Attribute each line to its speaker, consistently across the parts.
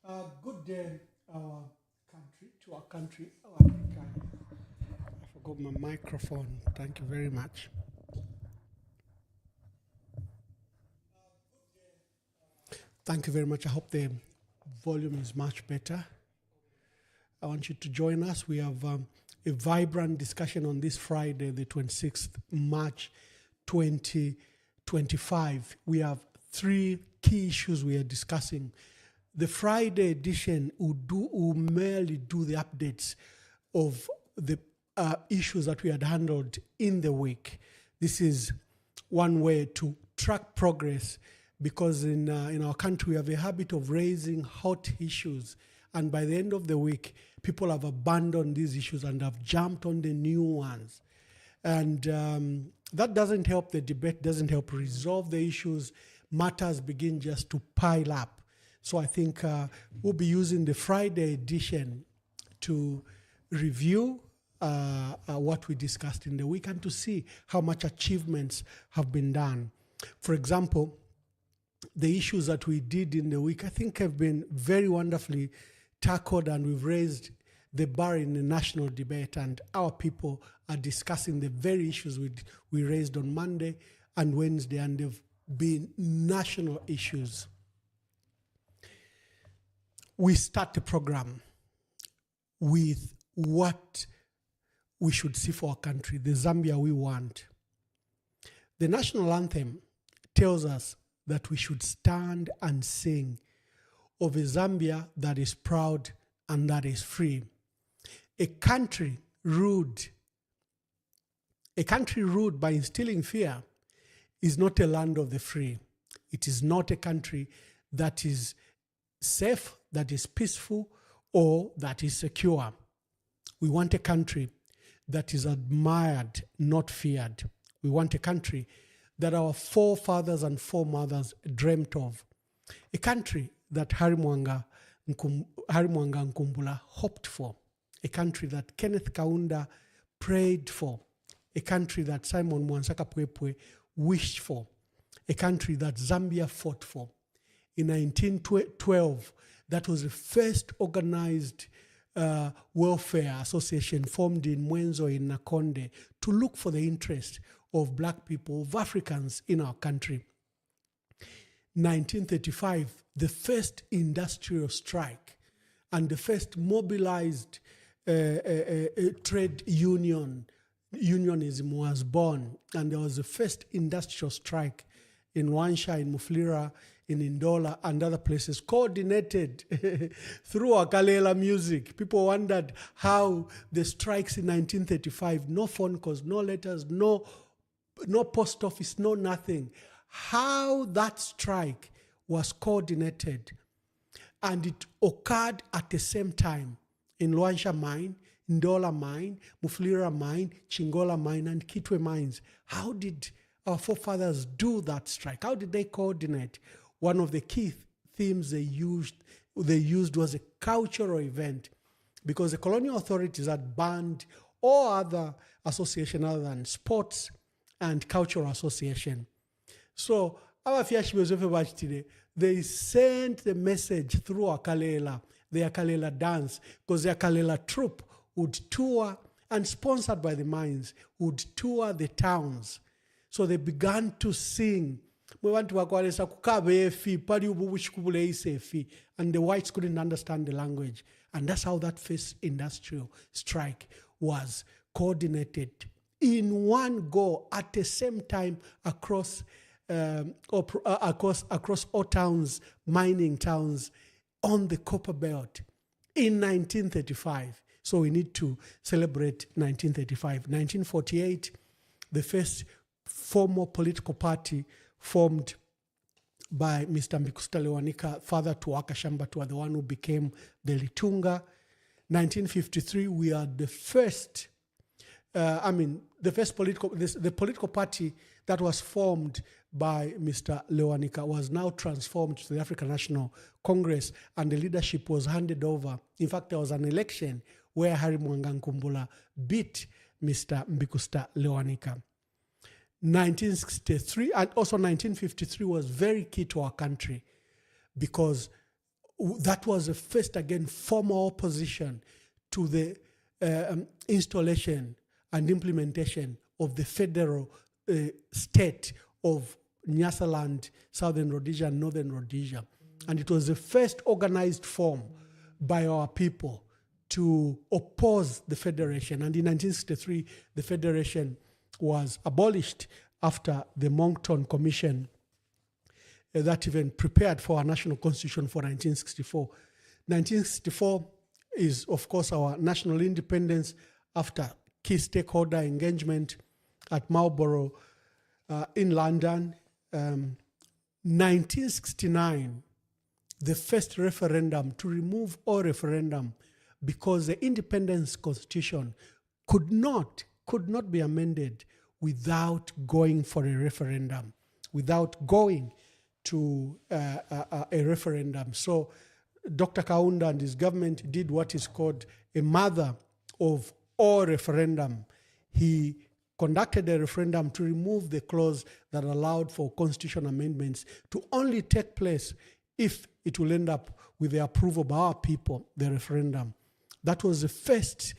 Speaker 1: Good day, our country. Oh, I think I forgot my microphone. Thank you very much. Thank you very much. I hope the volume is much better. I want you to join us. We have a vibrant discussion on this Friday, the 26th March 2025. We have three key issues we are discussing. The Friday edition will merely do the updates of the issues that we had handled in the week. This is one way to track progress because in our country we have a habit of raising hot issues, and by the end of the week, people have abandoned these issues and have jumped on the new ones. And that doesn't help the debate, doesn't help resolve the issues. Matters begin just to pile up. So I think we'll be using the Friday edition to review what we discussed in the week and to see how much achievements have been done. For example, the issues that we did in the week, I think have been very wonderfully tackled, and we've raised the bar in the national debate, and our people are discussing the very issues we raised on Monday and Wednesday, and they've been national issues. We start the program with what we should see for our country, the Zambia we want. The national anthem tells us that we should stand and sing of a Zambia that is proud and that is free. A country ruled by instilling fear is not a land of the free. It is not a country that is safe, that is peaceful, or that is secure. We want a country that is admired, not feared. We want a country that our forefathers and foremothers dreamt of. A country that Harry Mwanga Nkombo hoped for. A country that Kenneth Kaunda prayed for. A country that Simon Mwansaka Pwepwe wished for. A country that Zambia fought for. In 1912, that was the first organized welfare association formed in Mwenzo in Nakonde to look for the interest of black people, of Africans in our country. 1935, the first industrial strike and the first mobilized trade unionism was born, and there was the first industrial strike in Wansha, in Mufulira, in Ndola, and other places, coordinated through Akalela music. People wondered how the strikes in 1935, no phone calls, no letters, no post office, no nothing, how that strike was coordinated. And it occurred at the same time in Luansha mine, Ndola mine, Mufulira mine, Chingola mine, and Kitwe mines. How did our forefathers do that strike? How did they coordinate? One of the key themes they used was a cultural event, because the colonial authorities had banned all other association other than sports and cultural association. So our today, they sent the message through Akalela, the Akalela dance, because the Akalela troupe would tour, and sponsored by the mines, would tour the towns. So they began to sing. And the whites couldn't understand the language. And that's how that first industrial strike was coordinated in one go at the same time across all towns, mining towns on the copper belt in 1935. So we need to celebrate 1935. 1948, the first formal political party formed by Mr. Mbikusta Lewanika, father to Wakashamba, the one who became the Litunga. 1953, we are the first, the political party that was formed by Mr. Lewanika was now transformed to the African National Congress, and the leadership was handed over. In fact, there was an election where Harry Mwanga Nkombo beat Mr. Mbikusta Lewanika. 1963 and also 1953 was very key to our country, because that was the first, again, formal opposition to the installation and implementation of the federal state of Nyasaland, Southern Rhodesia, and Northern Rhodesia. And it was the first organized form by our people to oppose the federation. And in 1963, the federation was abolished after the Moncton Commission that even prepared for our national constitution for 1964. 1964 is, of course, our national independence after key stakeholder engagement at Marlborough in London. 1969, the first referendum to remove all referendum because the independence constitution could not be amended without going for a referendum, without going to a referendum. So Dr. Kaunda and his government did what is called a mother of all referendum. He conducted a referendum to remove the clause that allowed for constitutional amendments to only take place if it will end up with the approval by our people, the referendum. That was the first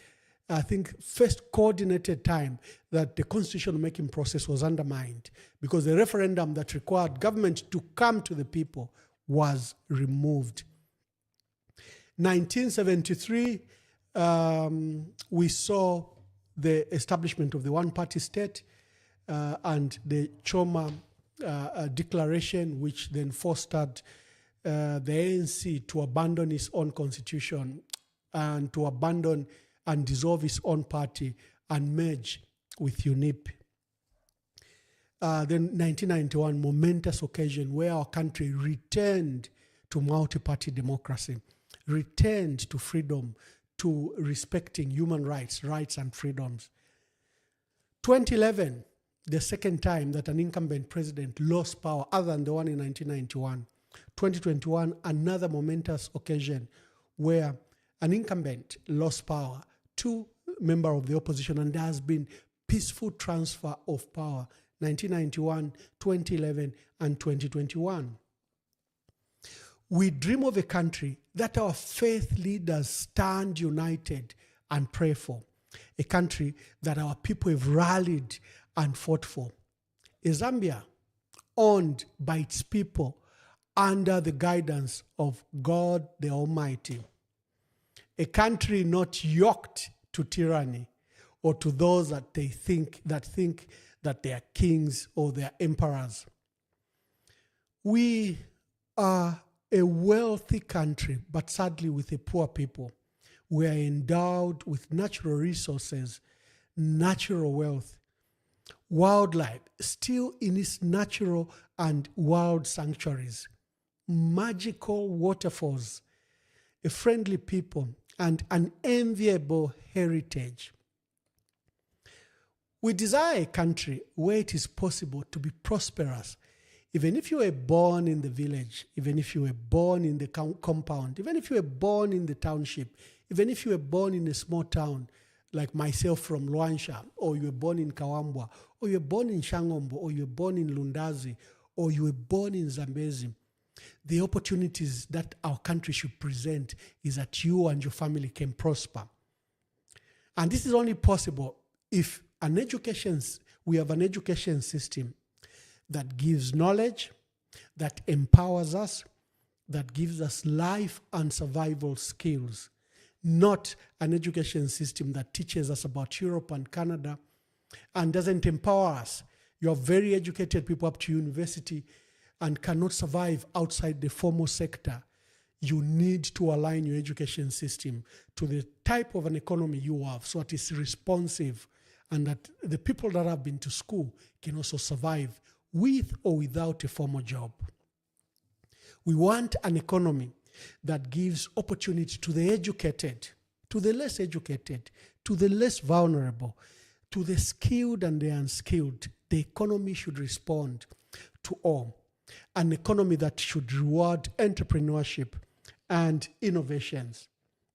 Speaker 1: coordinated time that the constitutional making process was undermined, because the referendum that required government to come to the people was removed. 1973, we saw the establishment of the one-party state and the Choma declaration, which then fostered the ANC to abandon its own constitution and to abandon and dissolve its own party and merge with UNIP. Then 1991, momentous occasion where our country returned to multi-party democracy, returned to freedom, to respecting human rights and freedoms. 2011, the second time that an incumbent president lost power other than the one in 1991. 2021, another momentous occasion where an incumbent lost power to a member of the opposition, and there has been peaceful transfer of power, 1991, 2011, and 2021. We dream of a country that our faith leaders stand united and pray for, a country that our people have rallied and fought for, a Zambia owned by its people under the guidance of God the Almighty, a country not yoked to tyranny or to those that think that they are kings or they are emperors. We are a wealthy country, but sadly with a poor people. We are endowed with natural resources, natural wealth, wildlife still in its natural and wild sanctuaries, magical waterfalls, a friendly people, and an enviable heritage. We desire a country where it is possible to be prosperous, even if you were born in the village, even if you were born in the compound, even if you were born in the township, even if you were born in a small town, like myself from Luansha, or you were born in Kawambwa, or you were born in Nkombo, or you were born in Lundazi, or you were born in Zambezi. The opportunities that our country should present is that you and your family can prosper. And this is only possible if we have an education system that gives knowledge, that empowers us, that gives us life and survival skills, not an education system that teaches us about Europe and Canada and doesn't empower us. You are very educated people up to university and cannot survive outside the formal sector. You need to align your education system to the type of an economy you have so that it's responsive and that the people that have been to school can also survive with or without a formal job. We want an economy that gives opportunity to the educated, to the less educated, to the less vulnerable, to the skilled and the unskilled. The economy should respond to all. An economy that should reward entrepreneurship and innovations.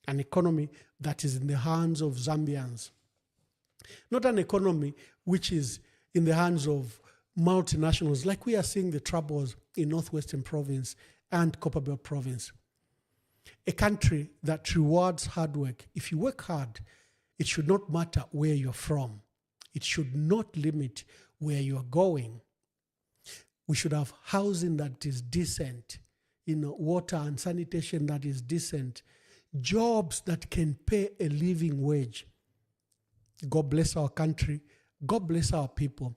Speaker 1: An economy that is in the hands of Zambians. Not an economy which is in the hands of multinationals, like we are seeing the troubles in Northwestern Province and Copperbelt Province. a country that rewards hard work. If you work hard, it should not matter where you're from. It should not limit where you're going. We should have housing that is decent, water and sanitation that is decent, jobs that can pay a living wage. God bless our country. God bless our people.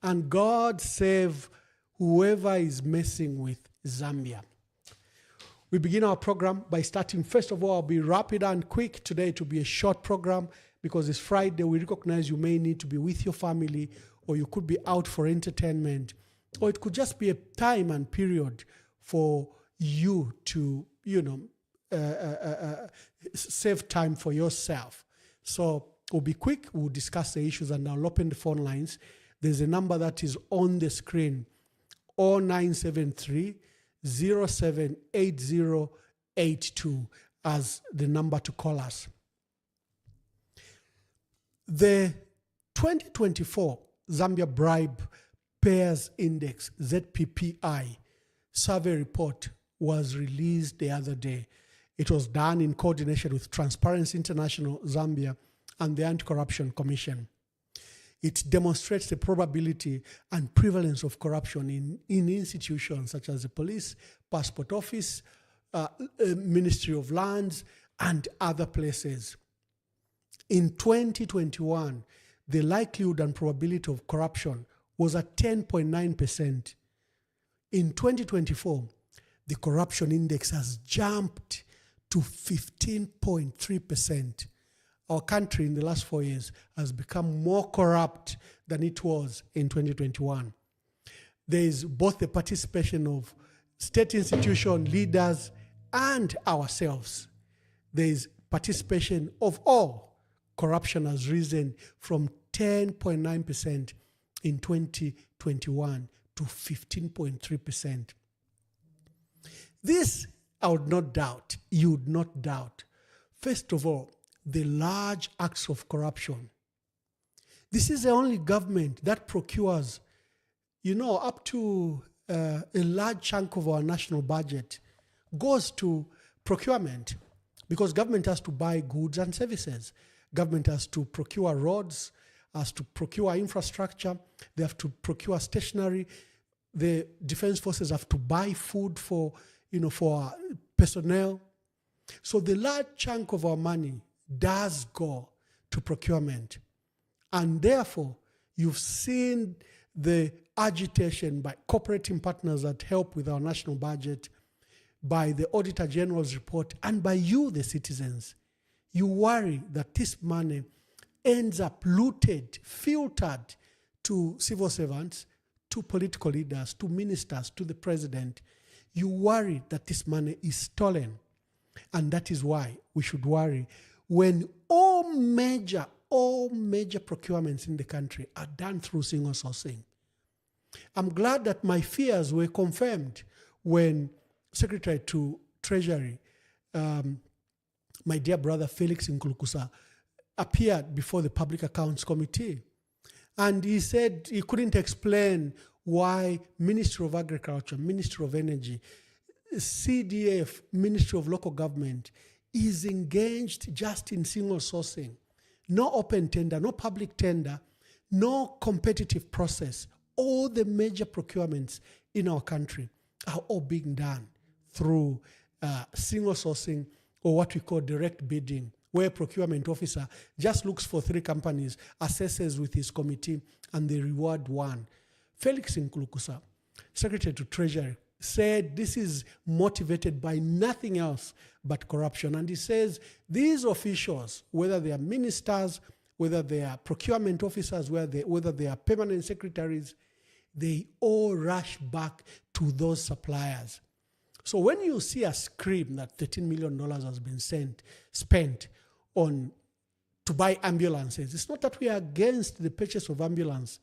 Speaker 1: And God save whoever is messing with Zambia. We begin our program by starting, first of all, I'll be rapid and quick. Today to be a short program because it's Friday. We recognize you may need to be with your family, or you could be out for entertainment, or it could just be a time and period for you to, save time for yourself. So we'll be quick. We'll discuss the issues and I'll open the phone lines. There's a number that is on the screen, 0973 078082 as the number to call us. The 2024 Zambia Bribe Payers Index, ZPPI, survey report was released the other day. It was done in coordination with Transparency International Zambia and the Anti-Corruption Commission. It demonstrates the probability and prevalence of corruption in institutions such as the police, passport office, Ministry of Lands, and other places. In 2021, the likelihood and probability of corruption was at 10.9%. In 2024, the corruption index has jumped to 15.3%. Our country in the last 4 years has become more corrupt than it was in 2021. There is both the participation of state institution leaders and ourselves. There is participation of all. Corruption has risen from 10.9% in 2021 to 15.3%. This, I would not doubt, you would not doubt. First of all, the large acts of corruption. This is the only government that procures, up to a large chunk of our national budget goes to procurement, because government has to buy goods and services. Government has to procure roads, has to procure infrastructure, they have to procure stationery. The defense forces have to buy food for our personnel. So the large chunk of our money does go to procurement. And therefore, you've seen the agitation by cooperating partners that help with our national budget, by the Auditor General's report, and by you, the citizens. You worry that this money ends up looted, filtered to civil servants, to political leaders, to ministers, to the president. You worry that this money is stolen. And that is why we should worry when all major procurements in the country are done through single sourcing. I'm glad that my fears were confirmed when Secretary to Treasury, my dear brother Felix Nkulukusa, appeared before the Public Accounts Committee. And he said he couldn't explain why Ministry of Agriculture, Ministry of Energy, CDF, Ministry of Local Government, is engaged just in single sourcing. No open tender, no public tender, no competitive process. All the major procurements in our country are all being done through single sourcing, or what we call direct bidding, where a procurement officer just looks for 3 companies, assesses with his committee, and they reward one. Felix Nkulukusa, Secretary to Treasury, said this is motivated by nothing else but corruption. And he says these officials, whether they are ministers, whether they are procurement officers, whether they are permanent secretaries, they all rush back to those suppliers. So when you see a scream that $13 million has been spent to buy ambulances, it's not that we are against the purchase of ambulances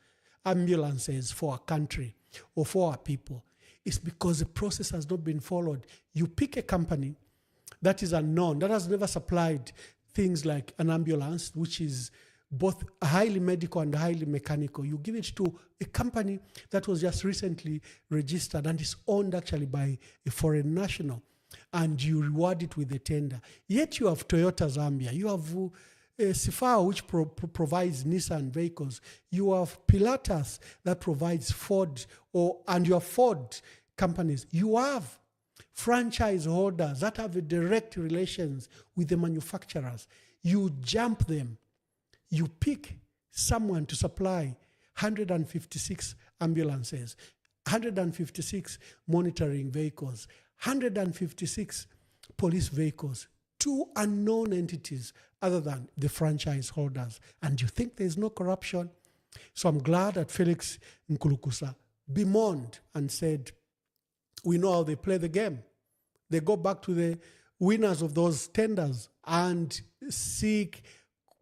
Speaker 1: for our country or for our people. It's because the process has not been followed. You pick a company that is unknown, that has never supplied things like an ambulance, which is both highly medical and highly mechanical. You give it to a company that was just recently registered and is owned actually by a foreign national. and you reward it with a tender. Yet you have Toyota Zambia, you have Sifao, which provides Nissan vehicles. You have Pilatus that provides Ford, and your Ford companies. You have franchise holders that have a direct relations with the manufacturers. You jump them. You pick someone to supply 156 ambulances, 156 monitoring vehicles, 156 police vehicles, to unknown entities other than the franchise holders. And you think there's no corruption? So I'm glad that Felix Nkulukusa bemoaned and said, we know how they play the game. They go back to the winners of those tenders and seek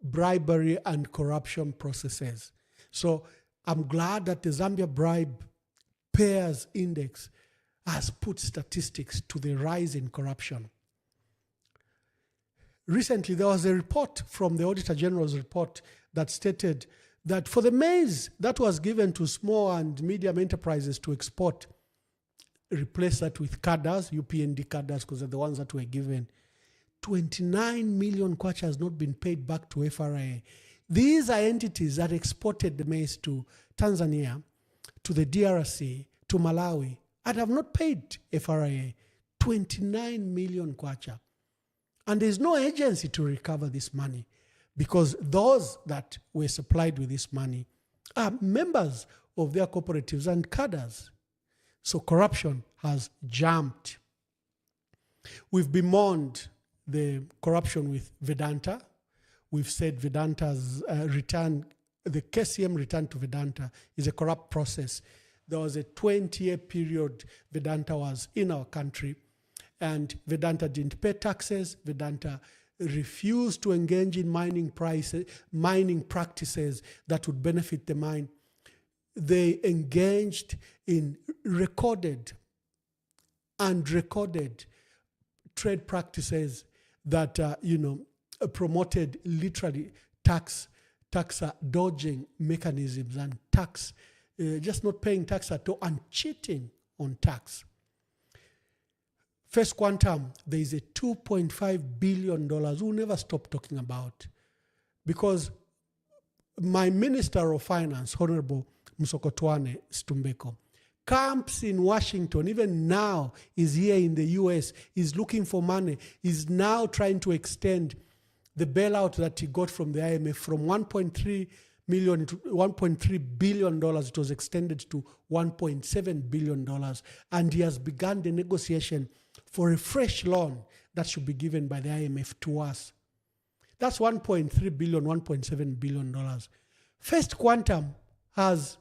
Speaker 1: bribery and corruption processes. So I'm glad that the Zambia Bribe Payers Index has put statistics to the rise in corruption. Recently, there was a report from the Auditor General's report that stated that for the maize that was given to small and medium enterprises to export, replace that with cadres, UPND cadres, because they're the ones that were given, 29 million kwacha has not been paid back to FRA. These are entities that exported the maize to Tanzania, to the DRC, to Malawi, and have not paid FRA 29 million kwacha. And there's no agency to recover this money, because those that were supplied with this money are members of their cooperatives and cadres. So corruption has jumped. We've bemoaned the corruption with Vedanta. We've said Vedanta's return, the KCM return to Vedanta is a corrupt process. There was a 20-year period Vedanta was in our country, and Vedanta didn't pay taxes. Vedanta refused to engage in mining practices that would benefit the mine. They engaged in recorded and unrecorded trade practices that promoted literally tax dodging mechanisms and just not paying tax at all and cheating on tax. First Quantum, there is a $2.5 billion we'll never stop talking about, because my Minister of Finance, Honorable Musokotwane Stumbeko, camps in Washington, even now is here in the US, is looking for money, is now trying to extend the bailout that he got from the IMF from $1.3 billion to $1.3 billion. It was extended to $1.7 billion. And he has begun the negotiation for a fresh loan that should be given by the IMF to us. That's $1.3 billion, $1.7 billion. First Quantum has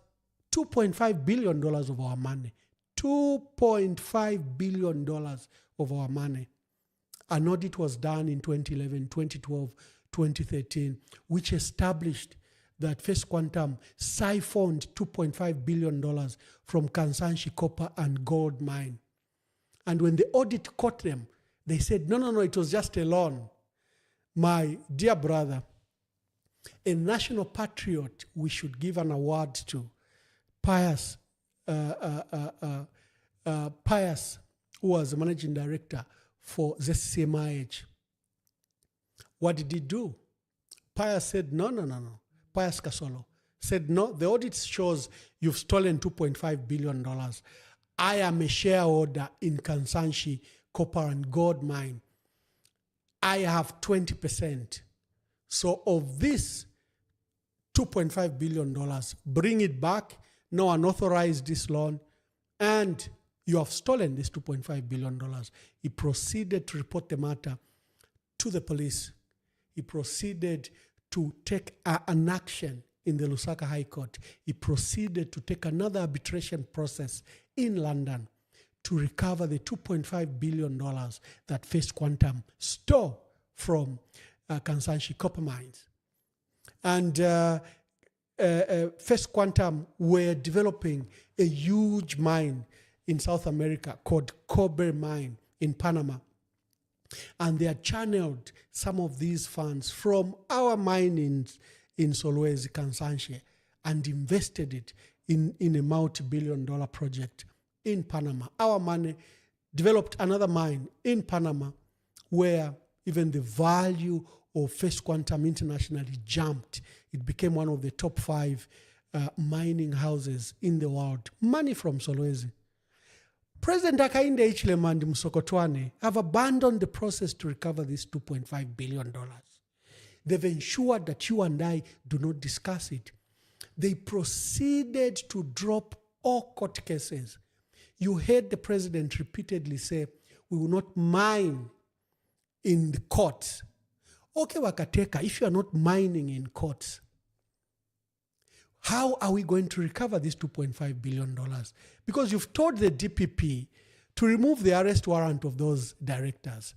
Speaker 1: $2.5 billion of our money. $2.5 billion of our money. An audit was done in 2011, 2012, 2013, which established that First Quantum siphoned $2.5 billion from Kansanshi copper and gold mine. And when the audit caught them, they said, no, it was just a loan. My dear brother, a national patriot, we should give an award to. Pius, who was the managing director for ZCMIH. What did he do? Pius said, no. Pius Kasolo said, no, the audit shows you've stolen $2.5 billion. I am a shareholder in Kansanshi copper and gold mine. I have 20%. So of this $2.5 billion, bring it back. No one authorized this loan, and you have stolen this $2.5 billion. He proceeded to report the matter to the police. He proceeded to take an action in the Lusaka High Court. He proceeded to take another arbitration process in London to recover the $2.5 billion that First Quantum stole from Kansanshi copper mines. And First Quantum were developing a huge mine in South America called Cobre Mine in Panama. And they had channeled some of these funds from our minings in Solwezi, Kansanshi, and invested it in a multi-billion-dollar project in Panama. Our money developed another mine in Panama where even the value of First Quantum internationally jumped. It became one of the top 5 mining houses in the world. Money from Solwezi. President Hakainde Hichilema and Msokotwane have abandoned the process to recover this $2.5 billion. They've ensured that you and I do not discuss it. They proceeded to drop all court cases. You heard the president repeatedly say, we will not mine in the courts. Okay, Wakateka, if you are not mining in courts, how are we going to recover this $2.5 billion? Because you've told the DPP to remove the arrest warrant of those directors.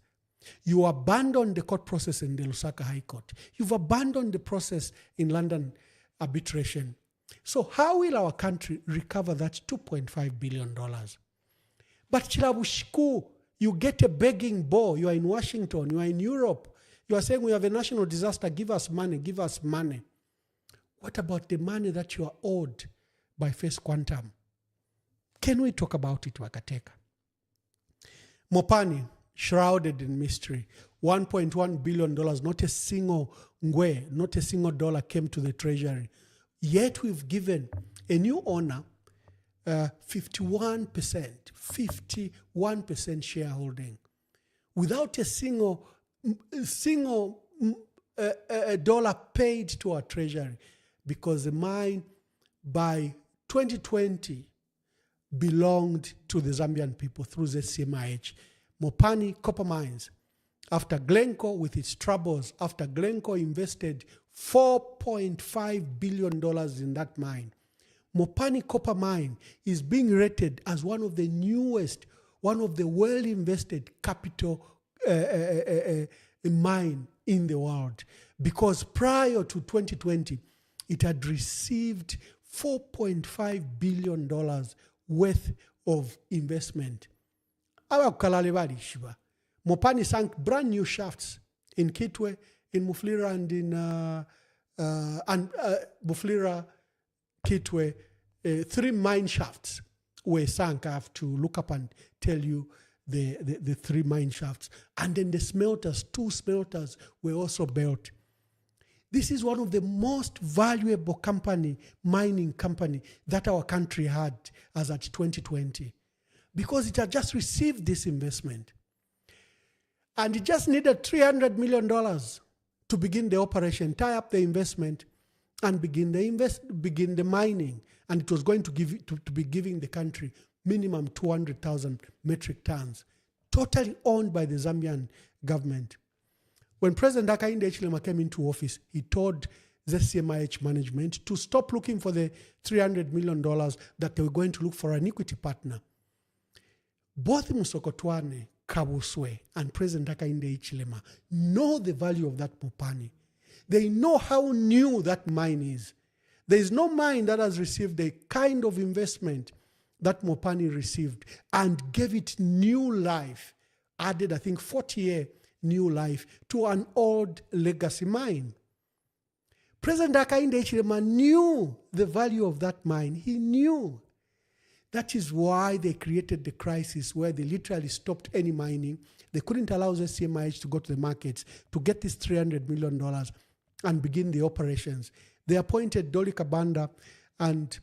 Speaker 1: You abandoned the court process in the Lusaka High Court. You've abandoned the process in London arbitration. So how will our country recover that $2.5 billion? But Chilabushiku, you get a begging bowl. You are in Washington, you are in Europe. You are saying we have a national disaster, give us money, give us money. What about the money that you are owed by First Quantum? Can we talk about it, Wakateka? Mopani, shrouded in mystery. $1.1 billion, not a single ngwe, not a single dollar came to the treasury. Yet we've given a new owner 51% shareholding without a single dollar paid to our treasury, because the mine by 2020 belonged to the Zambian people through the CMIH. Mopani Copper Mines, after Glencore with its troubles, after Glencore invested $4.5 billion in that mine, Mopani Copper Mine is being rated as one of the newest, one of the well-invested capital mine in the world. Because prior to 2020, it had received $4.5 billion worth of investment. Mopani sank brand new shafts in Kitwe, in Mufulira, and in Mufulira, Kitwe. 3 mine shafts were sunk. I have to look up and tell you the 3 mine shafts. And then the smelters, 2 smelters were also built. This is one of the most valuable mining company that our country had as at 2020, because it had just received this investment. And it just needed $300 million to begin the operation, tie up the investment, and begin the mining. And it was going to be giving the country minimum 200,000 metric tons, totally owned by the Zambian government. When President Hakainde Hichilema came into office, he told the CMIH management to stop looking for the $300 million, that they were going to look for an equity partner. Both Msokotwane, Kabuswe, and President Hakainde Hichilema know the value of that Mopani. They know how new that mine is. There is no mine that has received the kind of investment that Mopani received and gave it new life, added, I think, 40-year new life to an old legacy mine. President Hakainde Hichilema knew the value of that mine. He knew. That is why they created the crisis where they literally stopped any mining. They couldn't allow the CMIH to go to the markets to get this $300 million and begin the operations. They appointed Dolly Kabanda, and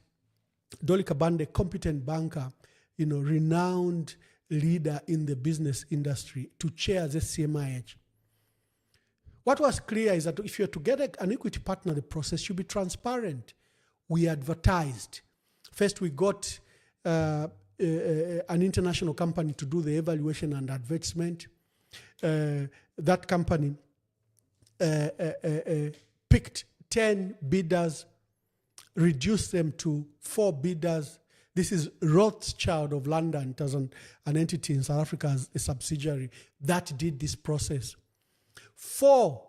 Speaker 1: Dolly Kabanda, a competent banker, renowned leader in the business industry, to chair the CMIH. What was clear is that if you're to get an equity partner, the process should be transparent. We advertised. First, we got an international company to do the evaluation and advertisement. That company picked 10 bidders, reduced them to 4 bidders. This is Rothschild of London. It was an entity in South Africa as a subsidiary that did this process. 4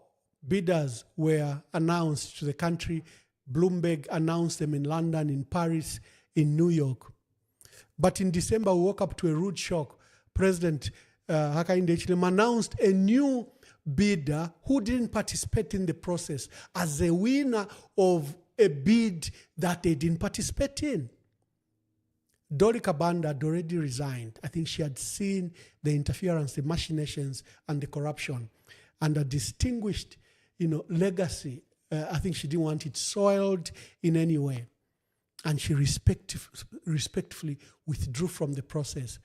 Speaker 1: bidders were announced to the country. Bloomberg announced them in London, in Paris, in New York. But in December, we woke up to a rude shock. President Hakainde Hichilema announced a new bidder who didn't participate in the process as a winner of a bid that they didn't participate in. Dori Kabanda had already resigned. I think she had seen the interference, the machinations, and the corruption, and a distinguished, legacy. I think she didn't want it soiled in any way, and she respectfully withdrew from the process.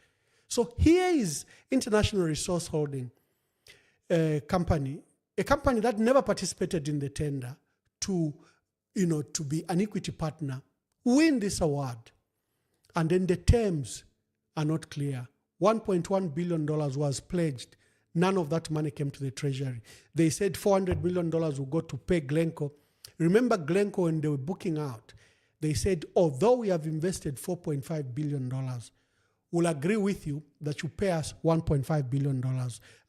Speaker 1: So here is International Resource Holding company, a company that never participated in the tender, to be an equity partner, win this award. And then the terms are not clear. $1.1 billion was pledged. None of that money came to the treasury. They said $400 million will go to pay Glencore. Remember Glencore, when they were booking out, they said, although we have invested $4.5 billion, we'll agree with you that you pay us $1.5 billion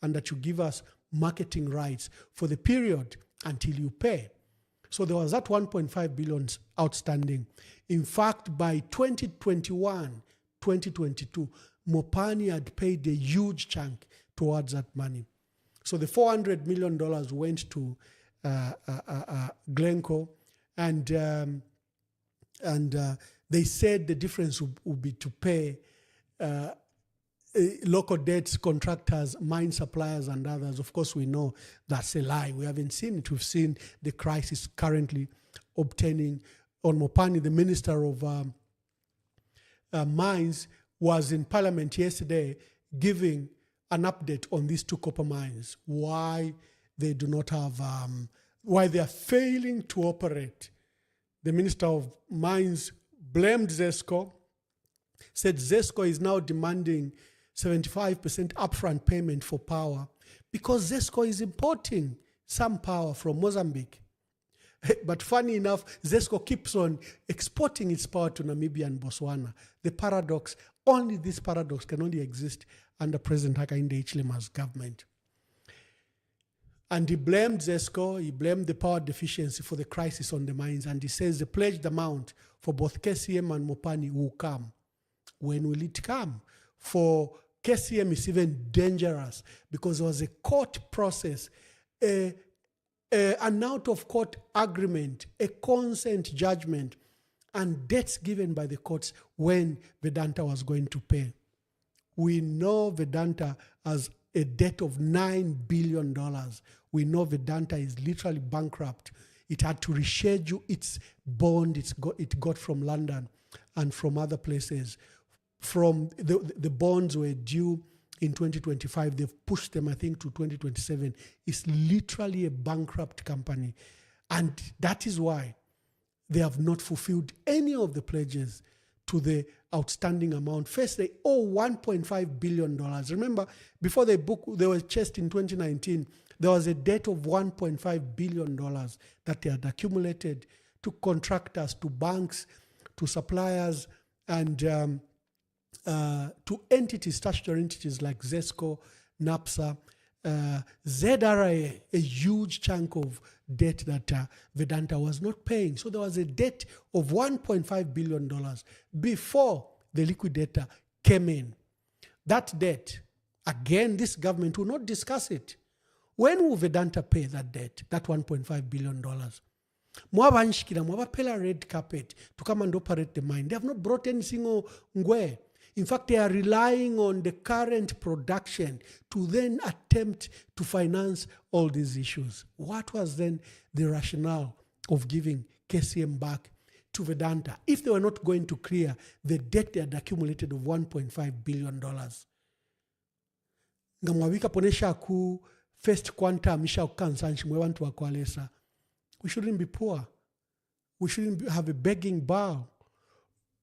Speaker 1: and that you give us marketing rights for the period until you pay. So there was that $1.5 billion outstanding. In fact, by 2021, 2022, Mopani had paid a huge chunk towards that money. So the $400 million went to Glencore, and they said the difference would be to pay local debts, contractors, mine suppliers, and others. Of course, we know that's a lie. We haven't seen it. We've seen the crisis currently obtaining on Mopani. The Minister of Mines was in Parliament yesterday giving an update on these two copper mines, why they do not have, why they are failing to operate. The Minister of Mines blamed ZESCO, said ZESCO is now demanding 75% upfront payment for power because ZESCO is importing some power from Mozambique. But funny enough, ZESCO keeps on exporting its power to Namibia and Botswana. The paradox, only this paradox can only exist under President Hakainde Hichilema's government. And he blamed ZESCO, he blamed the power deficiency for the crisis on the mines, and he says the pledged amount for both KCM and Mopani will come. When will it come? For KCM is even dangerous because there was a court process, an out-of-court agreement, a consent judgment, and dates given by the courts when Vedanta was going to pay. We know Vedanta has a debt of $9 billion. We know Vedanta is literally bankrupt. It had to reschedule its bond it got from London and from other places. From the bonds were due in 2025. They've pushed them, I think, to 2027. It's literally a bankrupt company. And that is why they have not fulfilled any of the pledges to the outstanding amount. First, they owe $1.5 billion. Remember, before they were chased in 2019, there was a debt of $1.5 billion that they had accumulated to contractors, to banks, to suppliers, and to entities, statutory entities like ZESCO, NAPSA, ZRA, a huge chunk of debt that Vedanta was not paying. So there was a debt of $1.5 billion before the liquidator came in. That debt, again, this government will not discuss it. When will Vedanta pay that debt, that $1.5 billion? Mwabapela red carpet to come and operate the mine. They have not brought any single ngwe. In fact, they are relying on the current production to then attempt to finance all these issues. What was then the rationale of giving KCM back to Vedanta if they were not going to clear the debt they had accumulated of $1.5 billion? Ngamwawika ponesha ku first quantum isha ukansanshi mwe wantu wakwalesa. We shouldn't be poor. We shouldn't have a begging bowl.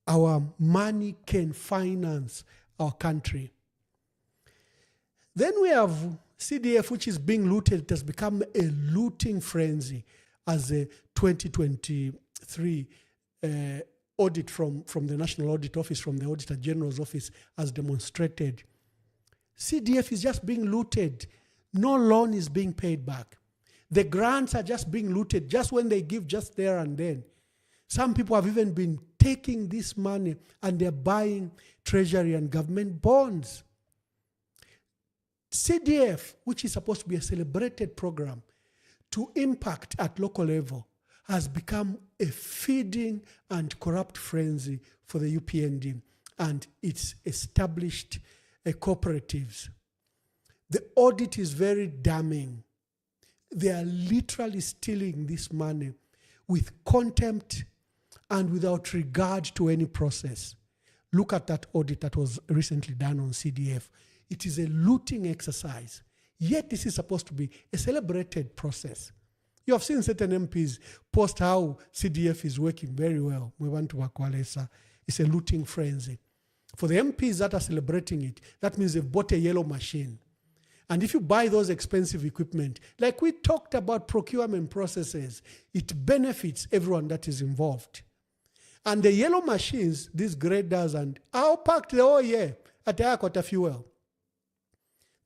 Speaker 1: Our money can finance our country. Then we have CDF, which is being looted. It has become a looting frenzy as a 2023 audit from the National Audit Office, from the Auditor General's Office, has demonstrated. CDF is just being looted. No loan is being paid back. The grants are just being looted just when they give, just there and then. Some people have even been taking this money and they're buying treasury and government bonds. CDF, which is supposed to be a celebrated program to impact at local level, has become a feeding and corrupt frenzy for the UPND. and it's established cooperatives. The audit is very damning. They are literally stealing this money with contempt and without regard to any process. Look at that audit that was recently done on CDF. It is a looting exercise. Yet this is supposed to be a celebrated process. You have seen certain MPs post how CDF is working very well. It's a looting frenzy. For the MPs that are celebrating it, that means they've bought a yellow machine. And if you buy those expensive equipment, like we talked about procurement processes, it benefits everyone that is involved. And the yellow machines, these graders, and are packed the whole year at the Airport fuel.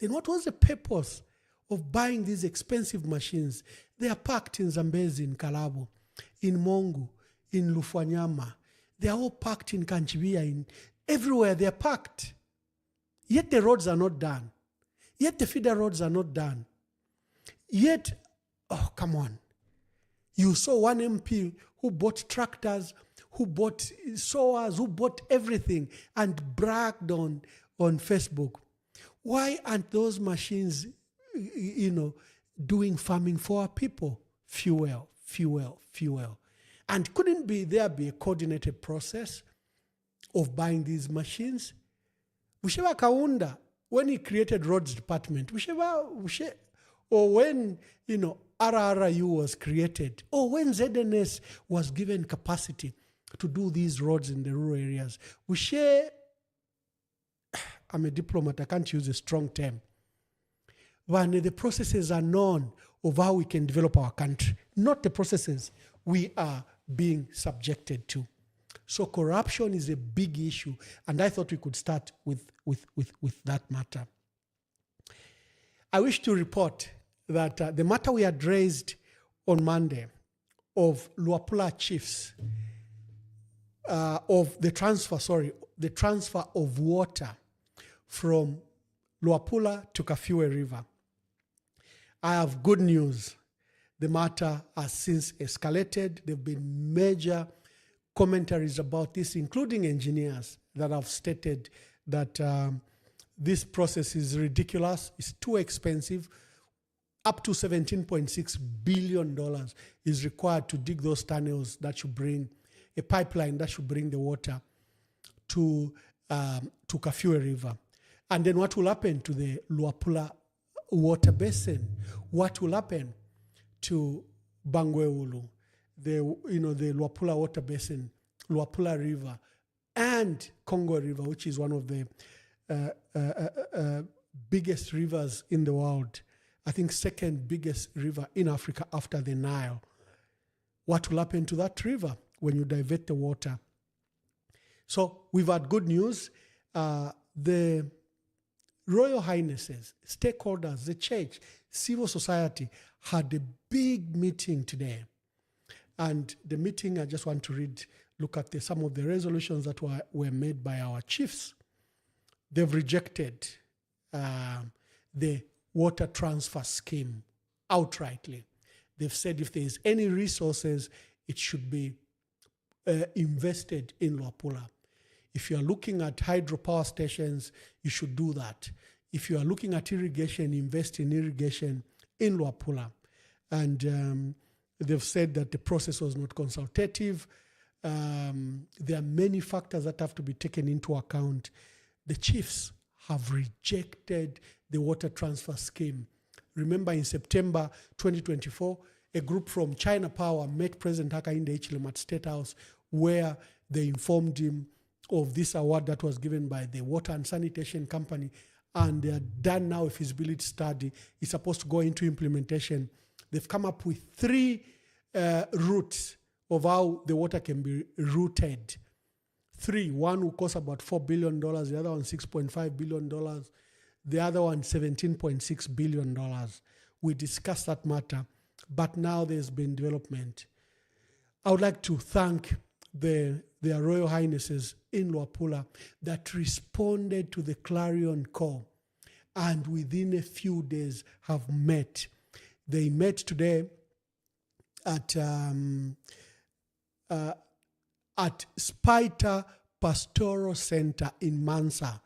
Speaker 1: Then what was the purpose of buying these expensive machines? They are packed in Zambezi, in Kalabo, in Mongu, in Lufwanyama. They are all packed in Kanchibia, in everywhere they are packed. Yet the roads are not done. Yet the feeder roads are not done. Yet, oh, come on. You saw one MP who bought tractors, who bought sowers, who bought everything and bragged on Facebook. Why aren't those machines, doing farming for our people? Fuel. And couldn't there be a coordinated process of buying these machines? Musheva Kaunda, when he created roads department, or when, RRU was created, or when ZNS was given capacity to do these roads in the rural areas, I'm a diplomat, I can't use a strong term. When the processes are known of how we can develop our country, not the processes we are being subjected to. So corruption is a big issue, and I thought we could start with that matter. I wish to report that the matter we had raised on Monday of Luapula chiefs, of the transfer of water from Luapula to Kafue River. I have good news. The matter has since escalated. There have been major commentaries about this, including engineers that have stated that this process is ridiculous, it's too expensive. Up to $17.6 billion is required to dig those tunnels that should bring a pipeline that should bring the water to Kafue River. And then what will happen to the Luapula water basin? What will happen to Bangweulu, the Luapula water basin, Luapula River, and Congo River, which is one of the biggest rivers in the world. I think second biggest river in Africa after the Nile. What will happen to that river when you divert the water? So we've had good news. The Royal Highnesses, stakeholders, the church, civil society had a big meeting today. And the meeting, I just want to look at some of the resolutions that were made by our chiefs. They've rejected the water transfer scheme outrightly. They've said if there is any resources, it should be invested in Luapula. If you are looking at hydropower stations, you should do that. If you are looking at irrigation, invest in irrigation in Luapula. And they've said that the process was not consultative. There are many factors that have to be taken into account. The chiefs have rejected the water transfer scheme. Remember, in September 2024, a group from China Power met President Hakainde Hichilema at State House, where they informed him of this award that was given by the Water and Sanitation Company, and they are done now a feasibility study. It's supposed to go into implementation. They've come up with 3 routes of how the water can be routed. 3. One will cost about $4 billion, the other one $6.5 billion, the other one $17.6 billion. We discussed that matter, but now there's been development. I would like to thank their Royal Highnesses in Luapula that responded to the clarion call, and within a few days have met. They met today at Spita pastoral center in Mansa,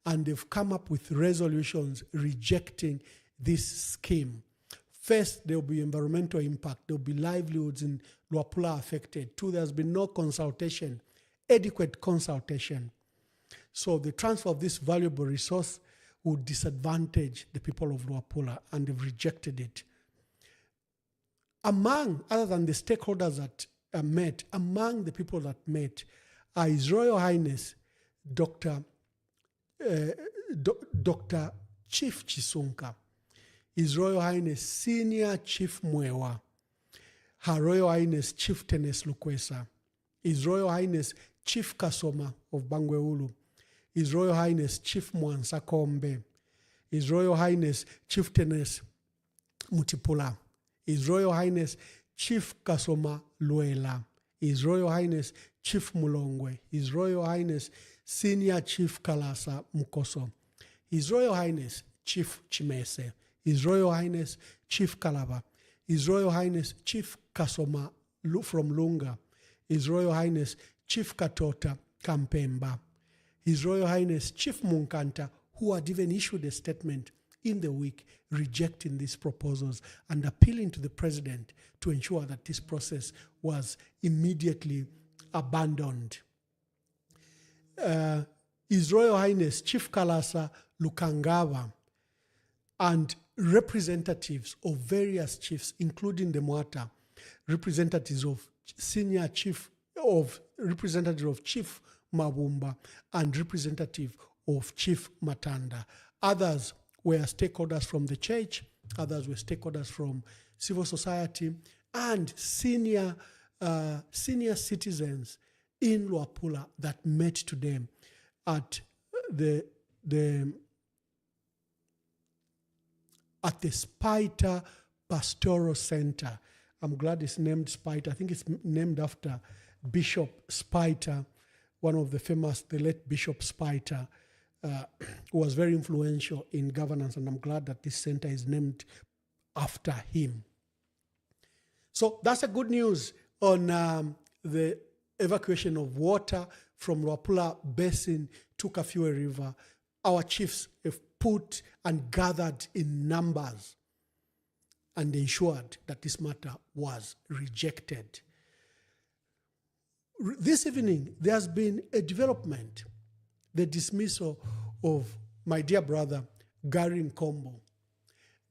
Speaker 1: and they've come up with resolutions rejecting this scheme. First, there will be environmental impact. There will be livelihoods in Luapula affected. Two, there's been no consultation, adequate consultation. So the transfer of this valuable resource would disadvantage the people of Luapula, and they've rejected it. Among, other than the stakeholders that met, among the people that met are His Royal Highness Dr. Chief Chisunka, His Royal Highness Senior Chief Mwewa, Her Royal Highness Chief Tenes Lukwesa, His Royal Highness Chief Kasoma of Bangweulu, His Royal Highness Chief Mwansa Kombe, His Royal Highness Chief Tenes Mutipula, His Royal Highness Chief Kasoma Luela, His Royal Highness Chief Mulongwe, His Royal Highness Senior Chief Kalasa Mukoso, His Royal Highness Chief Chimese, His Royal Highness Chief Kalaba, His Royal Highness Chief Kasoma from Lunga, His Royal Highness Chief Katota Kampemba, His Royal Highness Chief Munkanta, who had even issued a statement in the week rejecting these proposals and appealing to the president to ensure that this process was immediately abandoned. His Royal Highness Chief Kalasa Lukangaba and representatives of various chiefs, including the Mwata, representatives of representative of Chief Mabumba, and representative of Chief Matanda. Others were stakeholders from the church, others were stakeholders from civil society, and senior citizens in Luapula that met to them at the Spiter Pastoral Center. I'm glad it's named Spiter. I think it's named after Bishop Spiter, one of the famous, the late Bishop Spiter, who was very influential in governance, and I'm glad that this center is named after him. So that's a good news on the evacuation of water from Luapula Basin to Kafue River. Our chiefs have put and gathered in numbers and ensured that this matter was rejected. This evening, there has been a development, the dismissal of my dear brother, Gary Nkombo.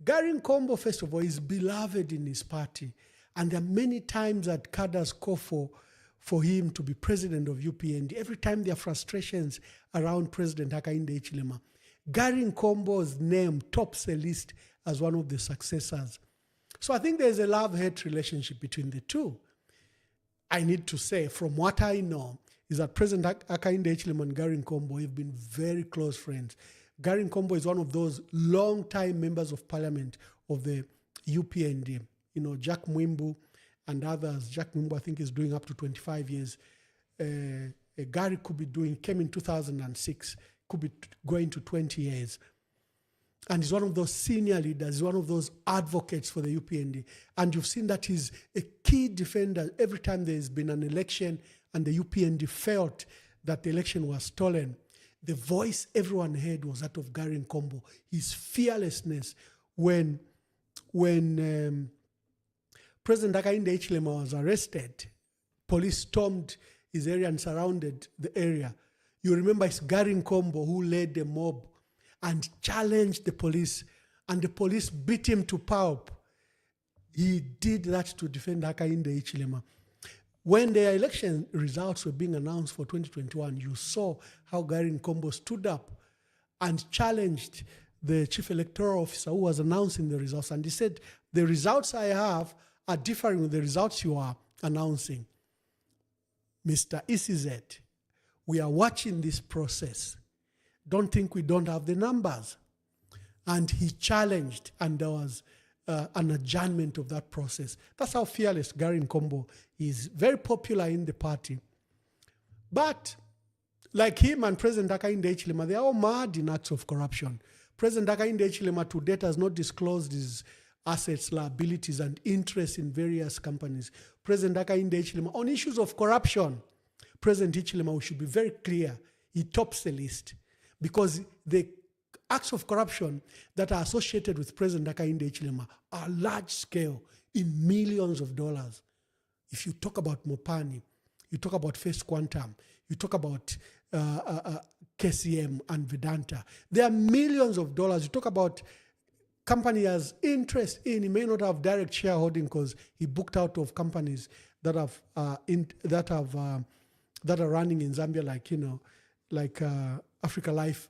Speaker 1: Gary Nkombo, first of all, is beloved in his party, and there are many times that cadres call for him to be president of UPND. Every time there are frustrations around President Hakainde Hichilema, Gary Nkombo's name tops the list as one of the successors. So I think there's a love-hate relationship between the two. I need to say, from what I know, is that President Hakainde Hichilema and Gary Nkombo have been very close friends. Gary Nkombo is one of those long-time members of parliament of the UPND. You know, Jack Mwimbu and others. Jack Mwimbu, I think, is doing up to 25 years. Gary came in 2006, could be going to 20 years. And he's one of those senior leaders, he's one of those advocates for the UPND. And you've seen that he's a key defender every time there's been an election and the UPND felt that the election was stolen. The voice everyone heard was that of Gary Nkombo. His fearlessness when President Hakainde Hichilema was arrested, police stormed his area and surrounded the area. You remember it's Gary Nkombo who led the mob and challenged the police, and the police beat him to pulp. He did that to defend Hakainde Hichilema. When the election results were being announced for 2021, you saw how Gary Nkombo stood up and challenged the chief electoral officer who was announcing the results. And he said, the results I have are differing with the results you are announcing. Mr. ECZ, we are watching this process. Don't think we don't have the numbers. And he challenged, and there was an adjournment of that process. That's how fearless Gary Nkombo is. Very popular in the party. But like him and President Hakainde Hichilema, they are all mad in acts of corruption. President Hakainde Hichilema to date has not disclosed his assets, liabilities, and interests in various companies. President Hakainde Hichilema, on issues of corruption, President Hichilema, we should be very clear, he tops the list because the acts of corruption that are associated with President Hakainde Hichilema are large scale in millions of dollars. If you talk about Mopani, you talk about First Quantum, you talk about KCM and Vedanta, there are millions of dollars. You talk about company has interest in, he may not have direct shareholding because he booked out of companies that have that are running in Zambia, like Africa Life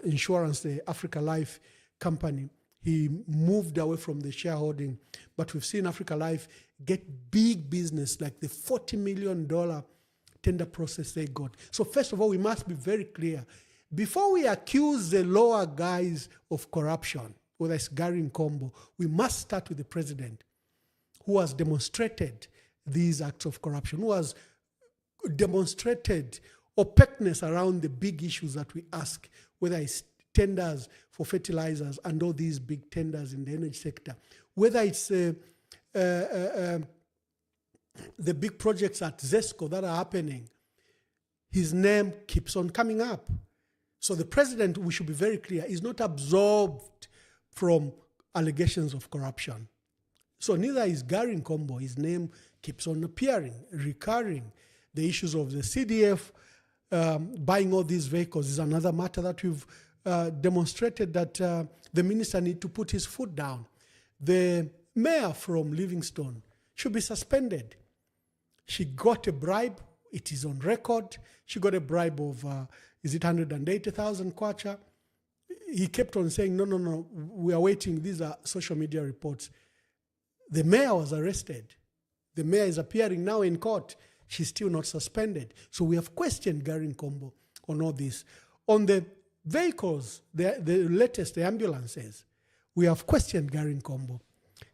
Speaker 1: Insurance, the Africa Life company. He moved away from the shareholding, but we've seen Africa Life get big business, like the $40 million tender process they got. So first of all, we must be very clear. Before we accuse the lower guys of corruption, whether it's Gary Nkombo, we must start with the president who has demonstrated these acts of corruption, who has demonstrated opaqueness around the big issues that we ask, whether it's tenders for fertilizers and all these big tenders in the energy sector, whether it's the big projects at ZESCO that are happening. His name keeps on coming up. So the president, we should be very clear, is not absolved from allegations of corruption. So neither is Gary Nkombo. His name keeps on appearing, recurring. The issues of the CDF buying all these vehicles is another matter that we've demonstrated that the minister needs to put his foot down. The mayor from Livingstone should be suspended. She got a bribe. It is on record. She got a bribe of, is it 180,000 kwacha? He kept on saying, no, we are waiting. These are social media reports. The mayor was arrested. The mayor is appearing now in court. She's still not suspended. So we have questioned Gary Nkombo on all this. On the vehicles, the latest, the ambulances, we have questioned Gary Nkombo.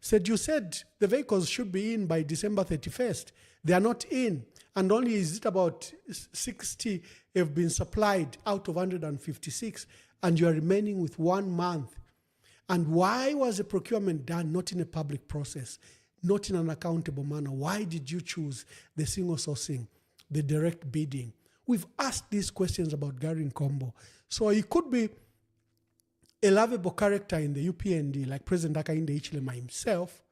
Speaker 1: Said, you said the vehicles should be in by December 31st. They are not in. And only is it about 60 have been supplied out of 156. And you are remaining with 1 month. And why was the procurement done not in a public process, not in an accountable manner? Why did you choose the single sourcing, the direct bidding? We've asked these questions about Gary Nkombo. So he could be a lovable character in the UPND, like President Hakainde Hichilema himself,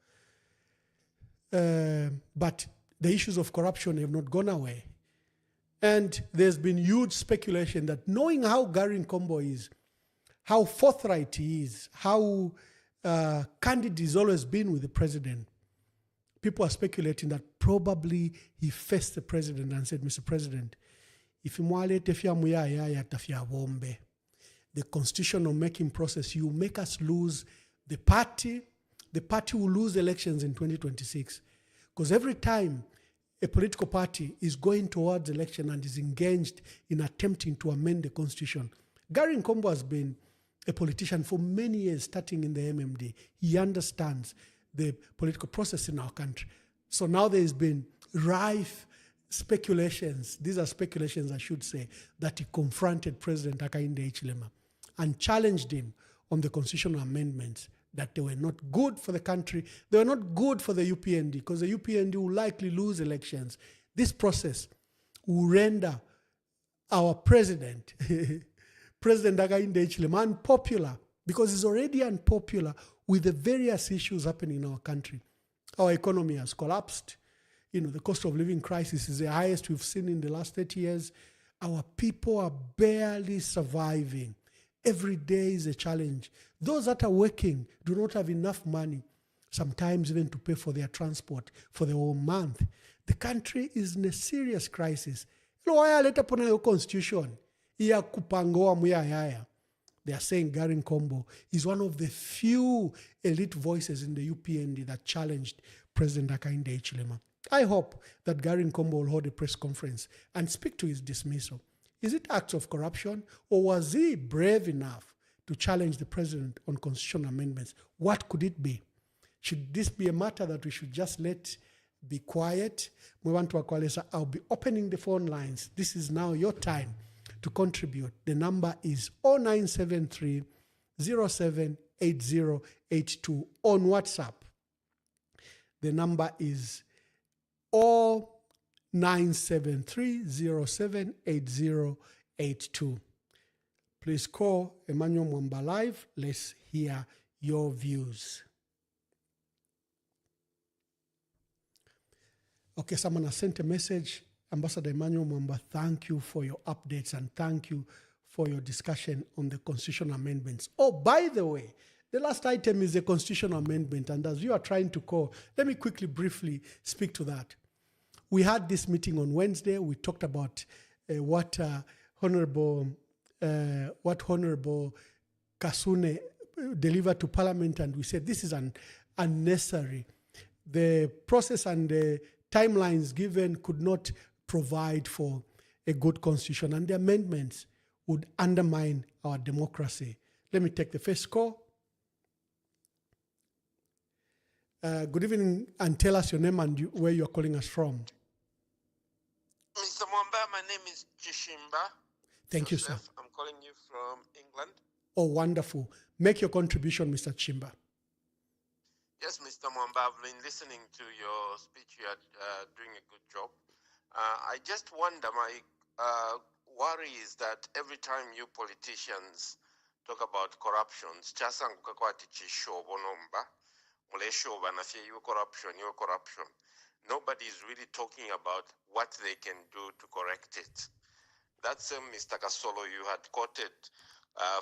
Speaker 1: but the issues of corruption have not gone away. And there's been huge speculation that knowing how Gary Nkombo is, how forthright he is, how candid he's always been with the president, people are speculating that probably he faced the president and said, Mr. President, if the constitutional making process, you make us lose the party will lose elections in 2026. Because every time a political party is going towards election and is engaged in attempting to amend the constitution, Gary Nkombo has been a politician for many years, starting in the MMD. He understands the political process in our country. So now there's been rife speculations, these are speculations I should say, that he confronted President Hakainde Hichilema and challenged him on the constitutional amendments, that they were not good for the country, they were not good for the UPND, because the UPND will likely lose elections. This process will render our president, President Hakainde Hichilema, unpopular, because he's already unpopular with the various issues happening in our country. Our economy has collapsed. The cost of living crisis is the highest we've seen in the last 30 years. Our people are barely surviving. Every day is a challenge. Those that are working do not have enough money, sometimes even to pay for their transport for the whole month. The country is in a serious crisis. Constitution. They are saying Gary Nkombo is one of the few elite voices in the UPND that challenged President Hakainde Hichilema. I hope that Gary Nkombo will hold a press conference and speak to his dismissal. Is it acts of corruption, or was he brave enough to challenge the president on constitutional amendments? What could it be? Should this be a matter that we should just let be quiet? I'll be opening the phone lines. This is now your time to contribute. The number is 0973 078082 on WhatsApp. The number is 973-078082. Please call Emmanuel Mwamba live. Let's hear your views. Okay, someone has sent a message. Ambassador Emmanuel Mwamba, thank you for your updates and thank you for your discussion on the constitutional amendments. Oh, by the way, the last item is a constitutional amendment, and as you are trying to call, let me quickly, briefly speak to that. We had this meeting on Wednesday. We talked about what Honorable Kasune delivered to Parliament, and we said this is unnecessary. The process and the timelines given could not provide for a good constitution, and the amendments would undermine our democracy. Let me take the first call. Good evening, and tell us your name and where you are calling us from.
Speaker 2: Mr. Mwamba, my name is Chishimba.
Speaker 1: Thank you, sir.
Speaker 2: I'm calling you from England.
Speaker 1: Oh, wonderful. Make your contribution, Mr. Chimba.
Speaker 2: Yes, Mr. Mwamba, I've been listening to your speech. You are doing a good job. I just wonder, my worry is that every time you politicians talk about corruptions, corruption. Nobody is really talking about what they can do to correct it. That same Mr. Kasolo you had quoted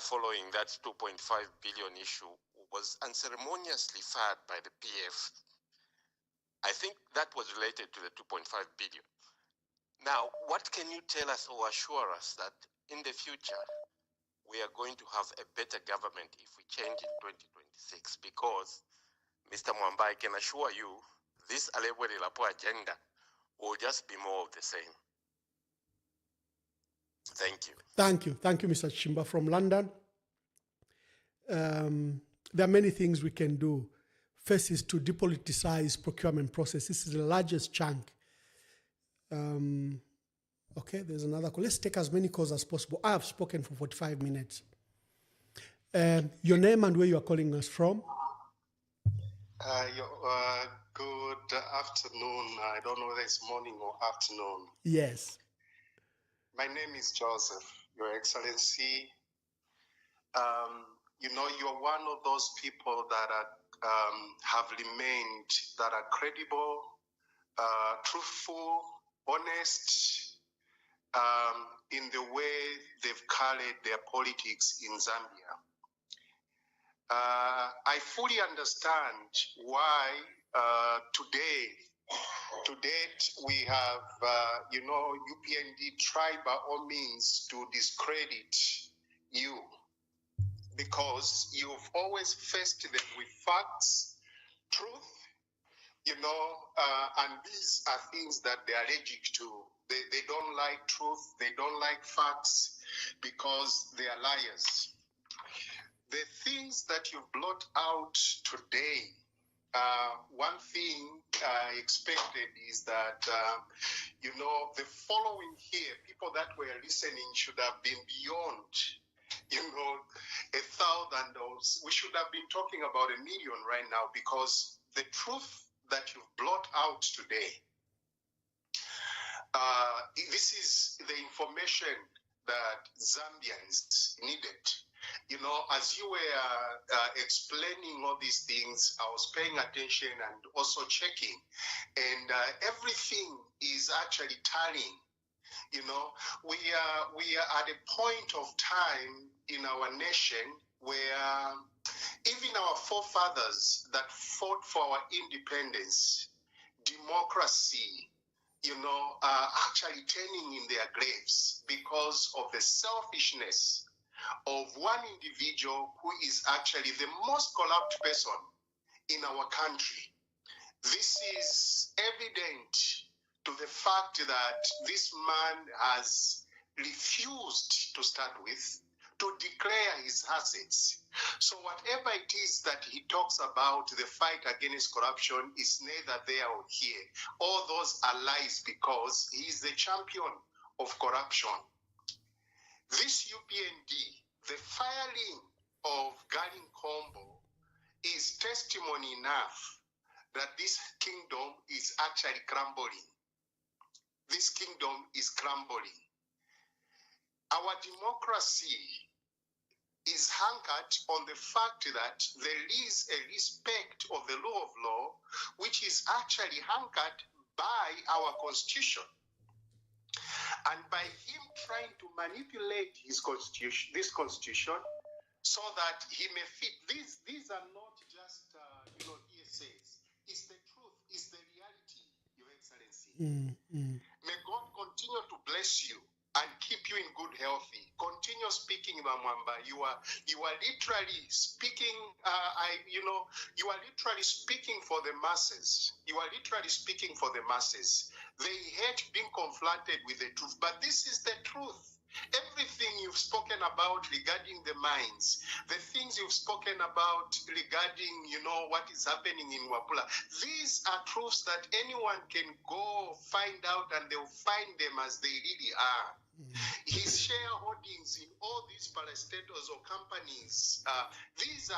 Speaker 2: following that 2.5 billion issue was unceremoniously fired by the PF. I think that was related to the 2.5 billion. Now, what can you tell us or assure us that in the future we are going to have a better government if we change in 2026? Because, Mr. Mwamba, I can assure you, this Alewere Lapo agenda will just be more of the same. Thank you.
Speaker 1: Thank you. Thank you, Mr. Chimba from London. There are many things we can do. First is to depoliticize procurement process. This is the largest chunk. Okay, there's another call. Let's take as many calls as possible. I have spoken for 45 minutes. Your name and where you are calling us from?
Speaker 3: Good afternoon. I don't know whether it's morning or afternoon.
Speaker 1: Yes.
Speaker 3: My name is Joseph, Your Excellency. You're one of those people that have remained, that are credible, truthful, honest, in the way they've carried their politics in Zambia. I fully understand why to date, we have, UPND tried by all means to discredit you, because you've always faced them with facts, truth, and these are things that they're allergic to. They don't like truth, they don't like facts, because they are liars. The things that you've brought out today, one thing I expected is that, the following here, people that were listening should have been beyond, 1,000. We should have been talking about 1 million right now, because the truth that you've brought out today, this is the information that Zambians needed. As you were explaining all these things, I was paying attention and also checking, and everything is actually tallying. We are at a point of time in our nation where even our forefathers that fought for our independence, democracy, are actually turning in their graves because of the selfishness of one individual who is actually the most corrupt person in our country. This is evident to the fact that this man has refused to start with, to declare his assets. So whatever it is that he talks about, the fight against corruption, is neither there or here. All those are lies, because he is the champion of corruption. This UPND, the firing of Nkombo, is testimony enough that this kingdom is actually crumbling. this kingdom is crumbling. Our democracy is anchored on the fact that there is a respect of the rule of law, which is actually anchored by our constitution. And by him trying to manipulate his constitution, this constitution, so that he may fit, these are not just hearsays. It's the truth, it's the reality, Your Excellency. May God continue to bless you and keep you in good health. Continue speaking, Mwamba. You are literally speaking. You are literally speaking for the masses. You are literally speaking for the masses. They hate being confronted with the truth, but this is the truth. Everything you've spoken about regarding the mines, the things you've spoken about regarding, what is happening in Luapula, these are truths that anyone can go find out, and they'll find them as they really are. His shareholdings in all these parastatals or companies, this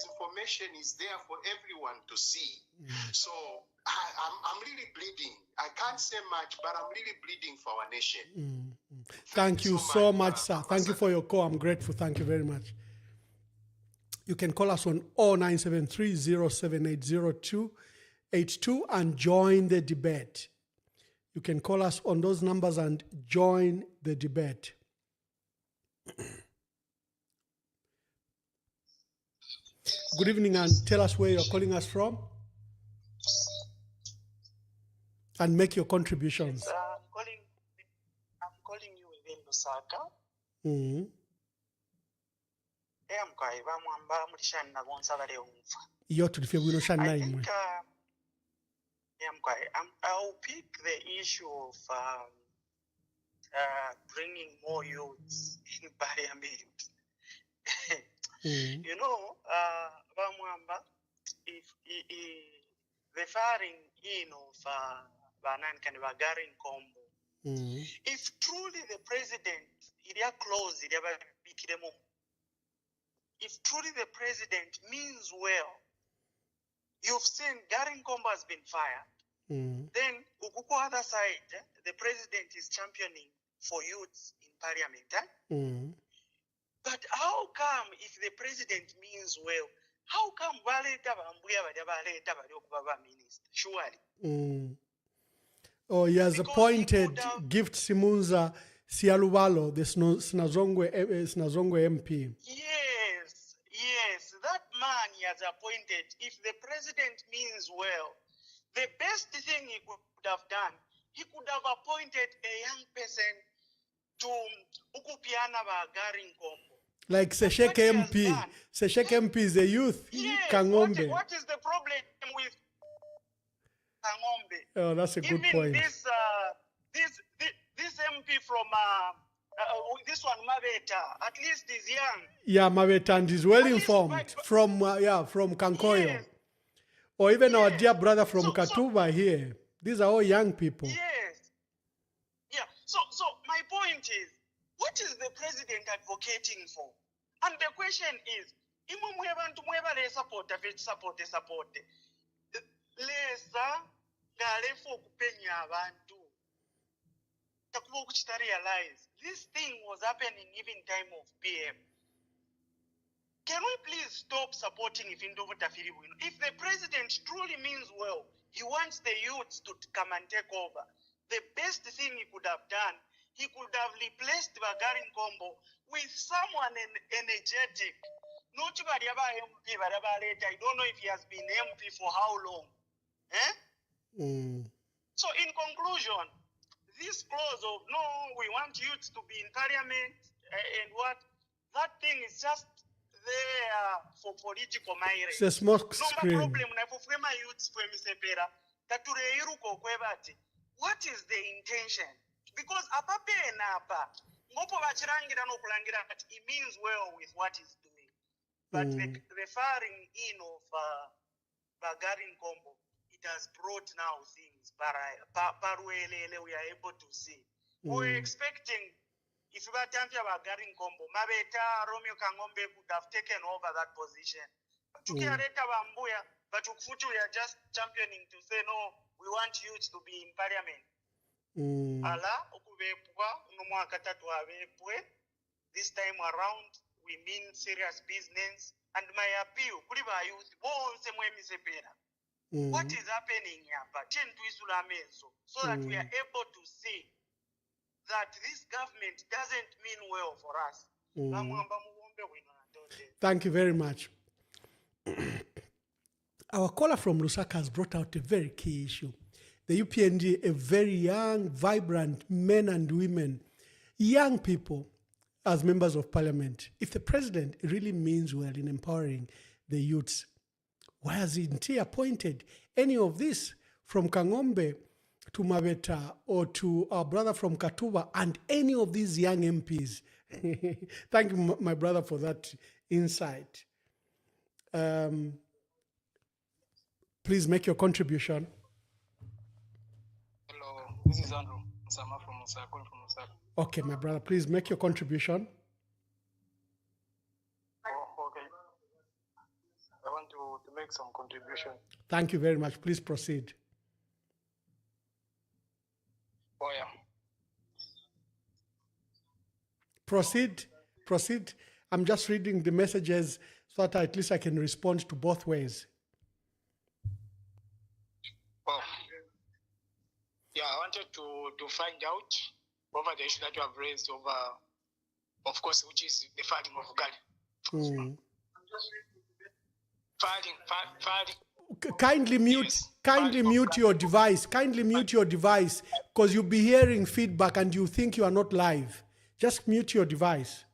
Speaker 3: information is there for everyone to see. So I'm really bleeding. I can't say much, but I'm really bleeding for our nation.
Speaker 1: Thank you so much, sir. Thank you for your call. I'm grateful. Thank you very much. You can call us on 0973-078-0282 and join the debate. You can call us on those numbers and join the debate. Good evening, and tell us where you're calling us from and make your contributions.
Speaker 4: Yes, I'm calling you within Lusaka. I think I'll pick the issue of bringing more youths in parliament. Mwamba, if the firing in of Nkombo, if truly the president, if truly the president means well, you've seen Nkombo has been fired. Then Ukuku other side, the president is championing for youths in parliament. But how come if the president means well, how come minister? Surely.
Speaker 1: Oh, he has appointed Gift Simunza Sialubalo, the Snazongwe MP.
Speaker 4: Yes, that man he has appointed. If the president means well, the best thing he could have done, he could have appointed a young person to Ukupiana Nkombo.
Speaker 1: Like Seshek MP. Seshek MP is a youth.
Speaker 4: Yes,
Speaker 1: Kangombe.
Speaker 4: what is the problem with Kangombe?
Speaker 1: Oh, that's a good point.
Speaker 4: This MP from this one Maveta, at least is young.
Speaker 1: Yeah, Maveta, and is well informed from Kankoyo. Yes. Or even our dear brother from Katuba here. These are all young people.
Speaker 4: Yes. Yeah. So my point is, what is the president advocating for? And the question is, support. Realize this thing was happening even time of PM. Can we please stop supporting if the president truly means well, he wants the youths to come and take over, the best thing he could have done, he could have replaced Nkombo with someone energetic. Not MP, I don't know if he has been MP for how long. So in conclusion, this clause of no, we want youths to be in parliament and what, that thing is just there for political mileage.
Speaker 1: It's a smoke screen.
Speaker 4: No problem. What is the intention? Because he means well with what he's doing. But the firing in of Nkombo, it has brought now things. We are able to see. We're expecting, if we were talking about Nkombo, Mabeta, Romeo Kangombe could have taken over that position. But we are just championing to say, no, we want youth to be in parliament. ala okubepwa no mwaka tatu abepwe. This time around we mean serious business, and my appeal kuli ba youth bonse mwemisepera. What is happening here? So that we are able to see that this government doesn't mean well for us.
Speaker 1: Thank you very much. Our caller from Lusaka has brought out a very key issue. The UPND, a very young, vibrant men and women, young people as members of parliament. If the president really means well in empowering the youths, why hasn't he appointed any of this from Nkombo to Mabeta or to our brother from Katuba and any of these young MPs? Thank you, my brother, for that insight. Please make your contribution.
Speaker 5: Hello, this is Andrew Nsama from Musaka.
Speaker 1: Okay, my brother, please make your contribution.
Speaker 5: Okay. I want to make some contribution.
Speaker 1: Thank you very much. Please proceed.
Speaker 5: Oh, yeah.
Speaker 1: Proceed. I'm just reading the messages so that at least I can respond to both ways.
Speaker 5: Well, yeah, I wanted to find out over the issue that you have raised over, of course, which is the fighting of Uganda.
Speaker 1: Kindly mute your device. Kindly mute your device, because you'll be hearing feedback and you think you are not live. Just mute your device.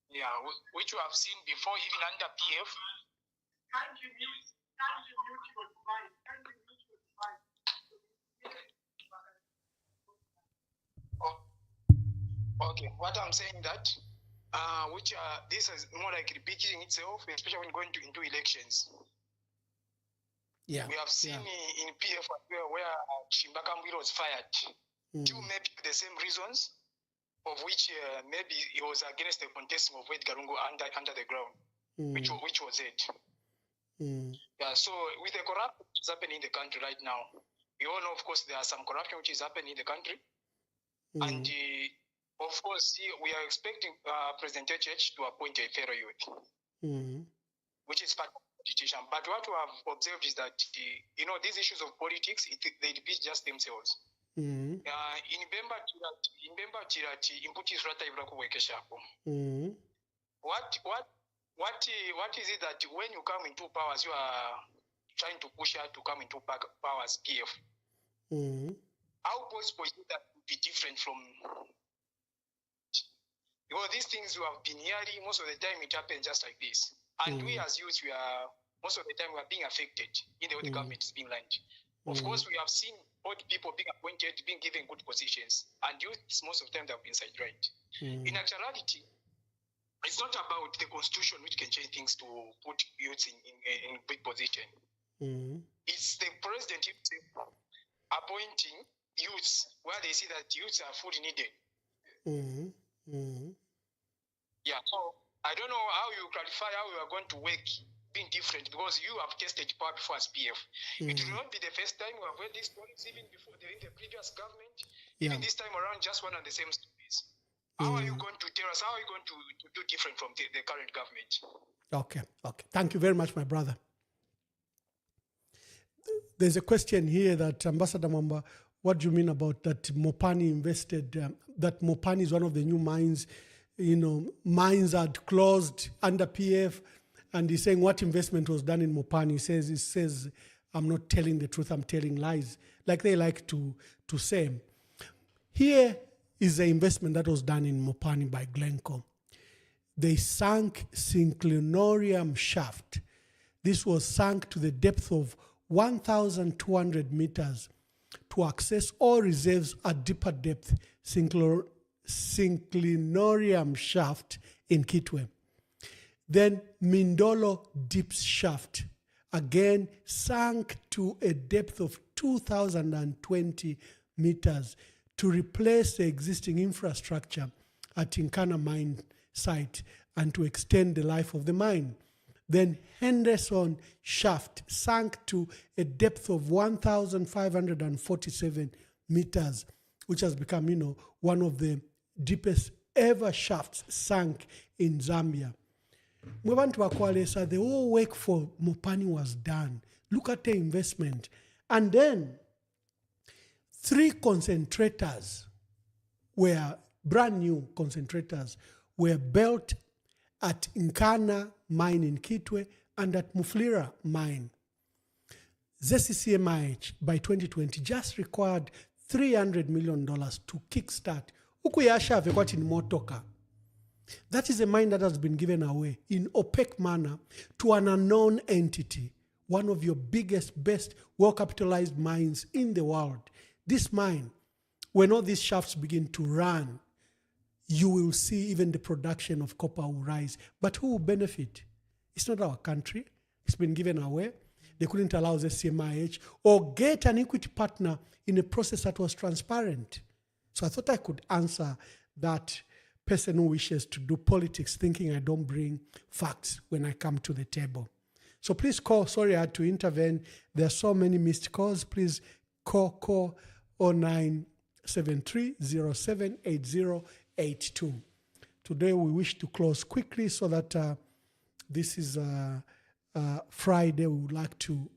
Speaker 5: Yeah, which you have seen before, even under PF. Okay, what I'm saying that, this is more like repeating itself, especially when going into elections.
Speaker 1: Yeah.
Speaker 5: We have seen in PF where Chimbakambwilo was fired, due maybe to the same reasons, of which maybe it was against the contesting of Wade Garungo under the ground, which was it. Yeah, so with the corruption which is happening in the country right now, we all know, of course, there are some corruption which is happening in the country. And of course, we are expecting President Church to appoint a fellow youth, which is part of the constitution. But what we have observed is that, these issues of politics, they repeat just themselves. In Bemba Chirati, Imputi Rata Ibraku. What is it that when you come into powers, you are trying to push her to come into powers, PF? How possible is it that would be different from? Because these things you have been hearing, most of the time it happens just like this. And we as youth, most of the time we are being affected in the way the government is being lined. Of course, we have seen old people being appointed, being given good positions. And youth, most of the time they have been sidelined. In actuality, it's not about the constitution which can change things to put youths in big position. It's the president himself appointing youths where they see that youths are fully needed. Yeah, so I don't know how you clarify how you are going to work being different, because you have tested power before as PF. It will not be the first time we have heard these stories, even before in the previous government. Even this time around, just one and the same stories. How are you going to tell us? How are you going to do different from the current government?
Speaker 1: Okay. Thank you very much, my brother. There's a question here that Ambassador Mwamba, what do you mean about that Mopani invested, that Mopani is one of the new mines, mines had closed under PF, and he's saying what investment was done in Mopani. He says, I'm not telling the truth, I'm telling lies, like they like to say. Here is the investment that was done in Mopani by Glencore. They sank synclinorium shaft. This was sunk to the depth of 1,200 meters to access all reserves at deeper depth synclinorium shaft in Kitwe. Then Mindolo deep shaft, again sunk to a depth of 2,020 meters to replace the existing infrastructure at Tinkana mine site and to extend the life of the mine. Then Henderson shaft sank to a depth of 1,547 meters, which has become, one of the deepest ever shafts sunk in Zambia. Mwebantu bakwalesa, the whole work for Mopani was done. Look at the investment. And then 3 concentrators brand new concentrators were built at Nkana mine in Kitwe and at Mufulira mine. ZCCMIH by 2020 just required $300 million to kickstart. Ukuyasha vekwati ni motoka. That is a mine that has been given away in opaque manner to an unknown entity, one of your biggest, best, well-capitalized mines in the world. This mine, when all these shafts begin to run, you will see even the production of copper will rise. But who will benefit? It's not our country. It's been given away. They couldn't allow the CMIH or get an equity partner in a process that was transparent. So I thought I could answer that person who wishes to do politics thinking I don't bring facts when I come to the table. So please call. Sorry, I had to intervene. There are so many missed calls. Please call 0973078082. Today we wish to close quickly so that this is Friday. We would like to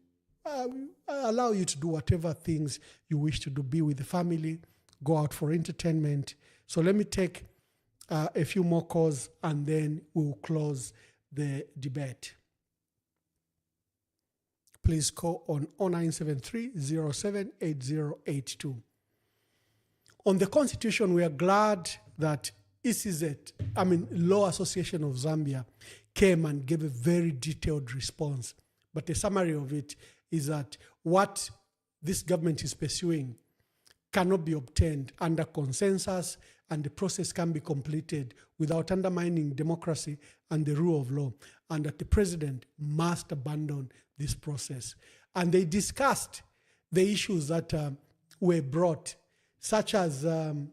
Speaker 1: allow you to do whatever things you wish to do. Be with the family, go out for entertainment. So let me take a few more calls and then we will close the debate. Please call on 0973078082. On the Constitution, we are glad that Law Association of Zambia came and gave a very detailed response. But the summary of it is that what this government is pursuing cannot be obtained under consensus, and the process can be completed without undermining democracy and the rule of law, and that the president must abandon this process. And they discussed the issues that were brought, such as now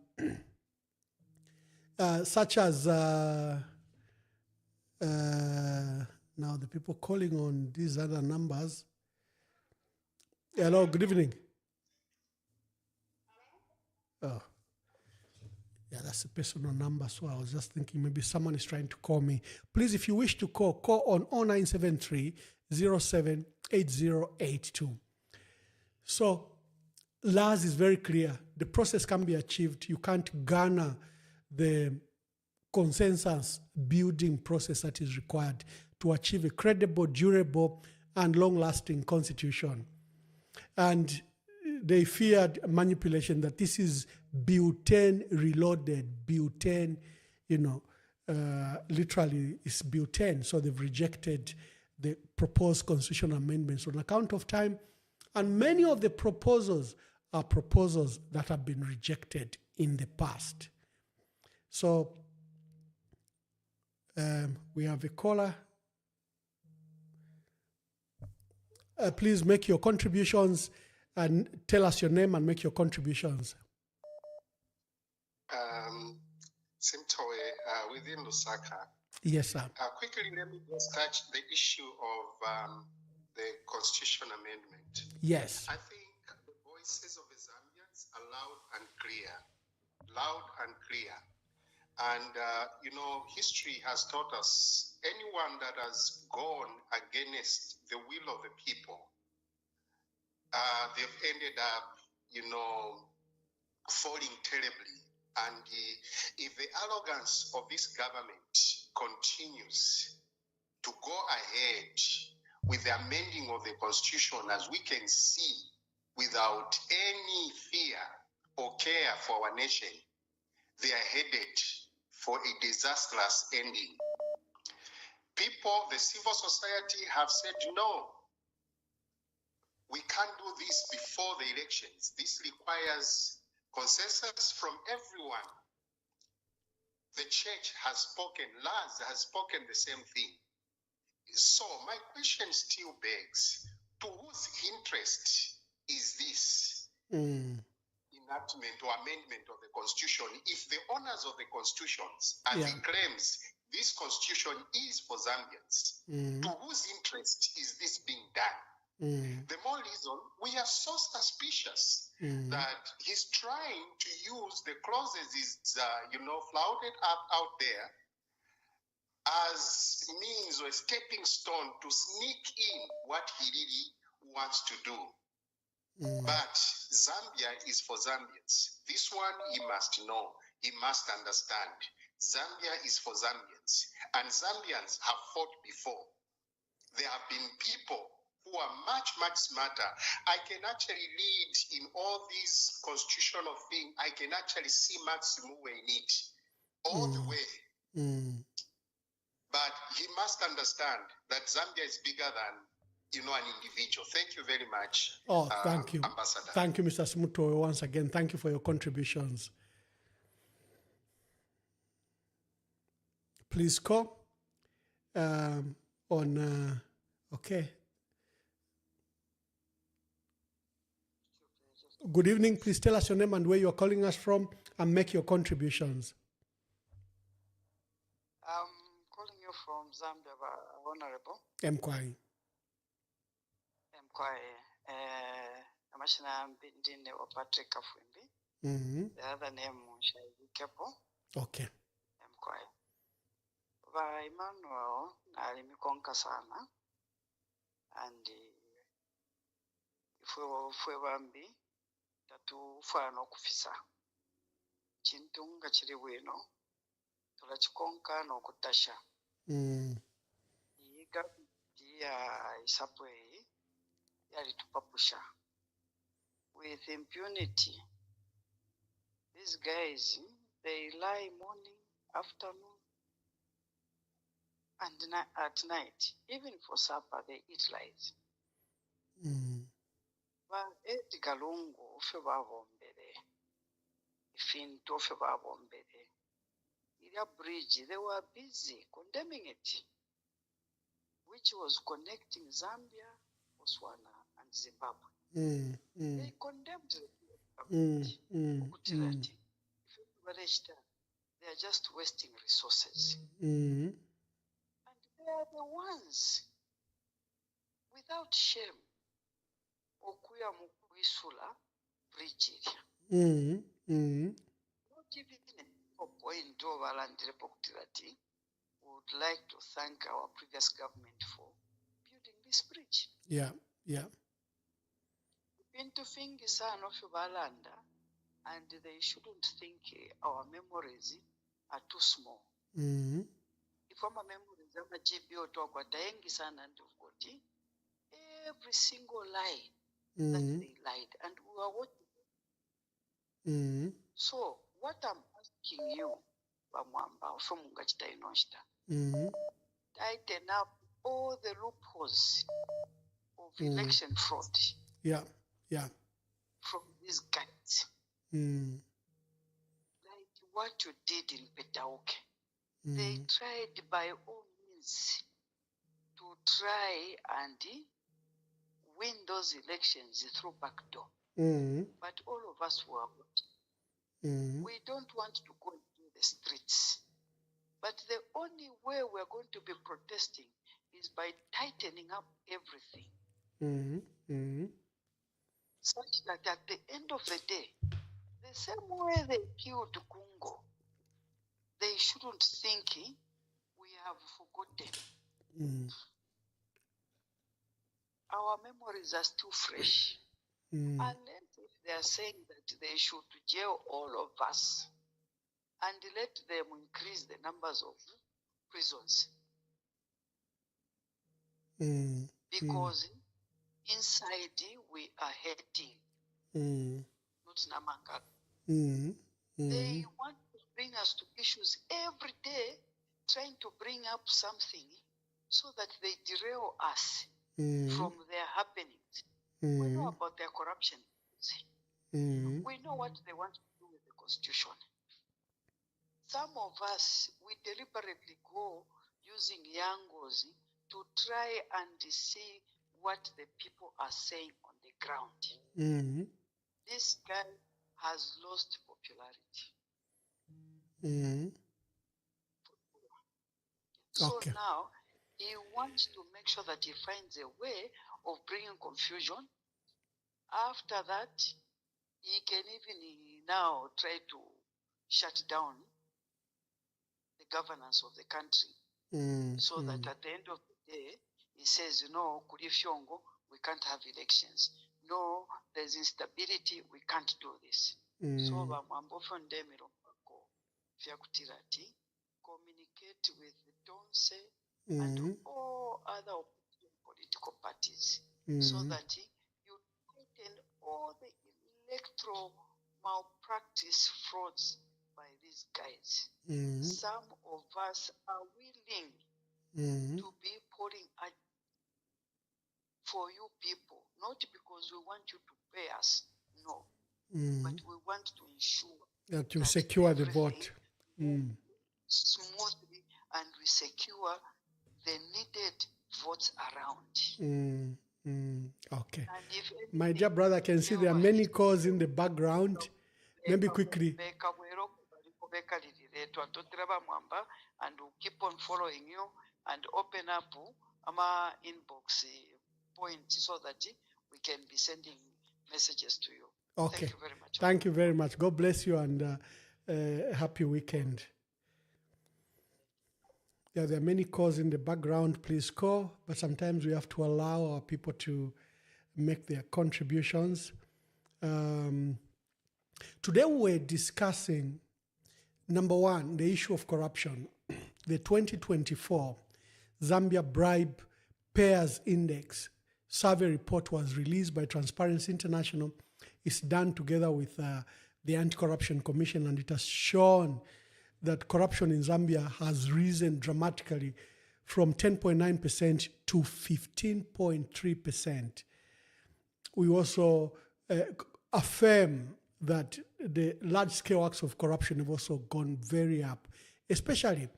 Speaker 1: the people calling on these other numbers. Hello, good evening. Oh, yeah, that's a personal number, so I was just thinking maybe someone is trying to call me. Please, if you wish to call on 0973-078082. So, LAS is very clear. The process can be achieved. You can't garner the consensus building process that is required to achieve a credible, durable, and long-lasting constitution. And they feared manipulation, that this is butane reloaded, butane, literally is butane. So they've rejected the proposed constitutional amendments on account of time. And many of the proposals are proposals that have been rejected in the past. So we have a caller. Please make your contributions and tell us your name and make your contributions.
Speaker 3: Simtoe, within Lusaka.
Speaker 1: Yes, sir.
Speaker 3: Quickly, let me just touch the issue of the constitution amendment.
Speaker 1: Yes.
Speaker 3: I think the voices of the Zambians are loud and clear. Loud and clear. And, history has taught us anyone that has gone against the will of the people, they've ended up, falling terribly. And if the arrogance of this government continues to go ahead with the amending of the constitution, as we can see, without any fear or care for our nation, they are headed for a disastrous ending. People, the civil society have said, no, we can't do this before the elections. This requires consensus from everyone. The church has spoken, LAS has spoken the same thing. So my question still begs, to whose interest is this enactment or amendment of the constitution if the owners of the constitutions and the claims this constitution is for Zambians. To whose interest is this being done? The more reason we are so suspicious that he's trying to use the clauses is, flouted up out there as means or stepping stone to sneak in what he really wants to do. But Zambia is for Zambians. This one he must know, he must understand. Zambia is for Zambians, and Zambians have fought before. There have been people who are much, much smarter. I can actually read in all these constitutional things, I can actually see Max Muwe in it all the way. But he must understand that Zambia is bigger than, an individual. Thank you very much.
Speaker 1: Oh, thank you.
Speaker 3: Ambassador.
Speaker 1: Thank you, Mr. Smuto, once again. Thank you for your contributions. Please call okay. Good evening. Please tell us your name and where you're calling us from and make your contributions.
Speaker 6: I'm calling you from Zambia, Honorable.
Speaker 1: Mkwai.
Speaker 6: Amashina Mbindine or Patrick Kafwimbi. The other name Shai Kepo.
Speaker 1: Okay.
Speaker 6: Mkwai. Va Emmanuel Nalimikonka sana. And if we wambi tatu fano kufisa. Chintunga chiri wino. Tulachikonka no kutasha. Iga ya isapwe yali tupapusha. With impunity. These guys, they lie morning, afternoon, and at night. Even for supper, they eat lies. But Edgar Lungu, Feba Bombede, Finto Feba Bombede, Ida Bridge, they were busy condemning it, which was connecting Zambia, Botswana, and Zimbabwe. They condemned it. They are just wasting resources. And they are the ones, without shame, Okuya Mukuisula bridge area. Not even a point over land reportirati would like to thank our previous government for building this bridge.
Speaker 1: Yeah.
Speaker 6: Into things son of Balanda, and they shouldn't think our memories are too small. If our memories are GBO talk what son and every single lie that they lied, and we are watching. So what I'm asking you, Mwamba, from Ngachita Inoshta, tighten up all the loopholes of election fraud.
Speaker 1: Yeah.
Speaker 6: From these guys. Like what you did in Petauke. They tried by all means to try and win those elections through backdoor. But all of us were watching. We don't want to go into the streets. But the only way we're going to be protesting is by tightening up everything. Such that at the end of the day, the same way they killed Kungo, they shouldn't think we have forgotten. Our memories are still fresh. Unless if they are saying that they should jail all of us and let them increase the numbers of prisons. Because inside we are hating, not Namanga. They want to bring us to issues every day, trying to bring up something so that they derail us from their happenings. We know about their corruption. We know what they want to do with the constitution. Some of us, we deliberately go using Yangozi to try and see what the people are saying on the ground. This guy has lost popularity. So
Speaker 1: Okay.
Speaker 6: now he wants to make sure that he finds a way of bringing confusion. After that, he can even now try to shut down the governance of the country, so that at the end of the day, he says, kuli fyongo, we can't have elections. No, there's instability, we can't do this. So bamwamba ofondemero ko vyakutirati communicate with Donse and all other political parties, so that you tighten all the electoral malpractice frauds by these guys. Some of us are willing to be pouring for you people, not because we want you to pay us, no, but we want to ensure
Speaker 1: that you secure the vote
Speaker 6: smoothly, and we secure the needed votes around.
Speaker 1: Okay.
Speaker 6: And if
Speaker 1: My dear brother, I can see there are many calls in the background. Maybe quickly.
Speaker 6: And we'll keep on following you and open up our inbox point so that we can be sending messages to you.
Speaker 1: Okay.
Speaker 6: Thank you very much.
Speaker 1: Thank you very much. God bless you and happy weekend. Yeah, there are many calls in the background. Please call, but sometimes we have to allow our people to make their contributions. Today we're discussing, number one, the issue of corruption. The 2024 Zambia Bribe Payers Index survey report was released by Transparency International. It's done together with the Anti-Corruption Commission, and it has shown that corruption in Zambia has risen dramatically from 10.9% to 15.3%. We also affirm that the large-scale acts of corruption have also gone very up, especially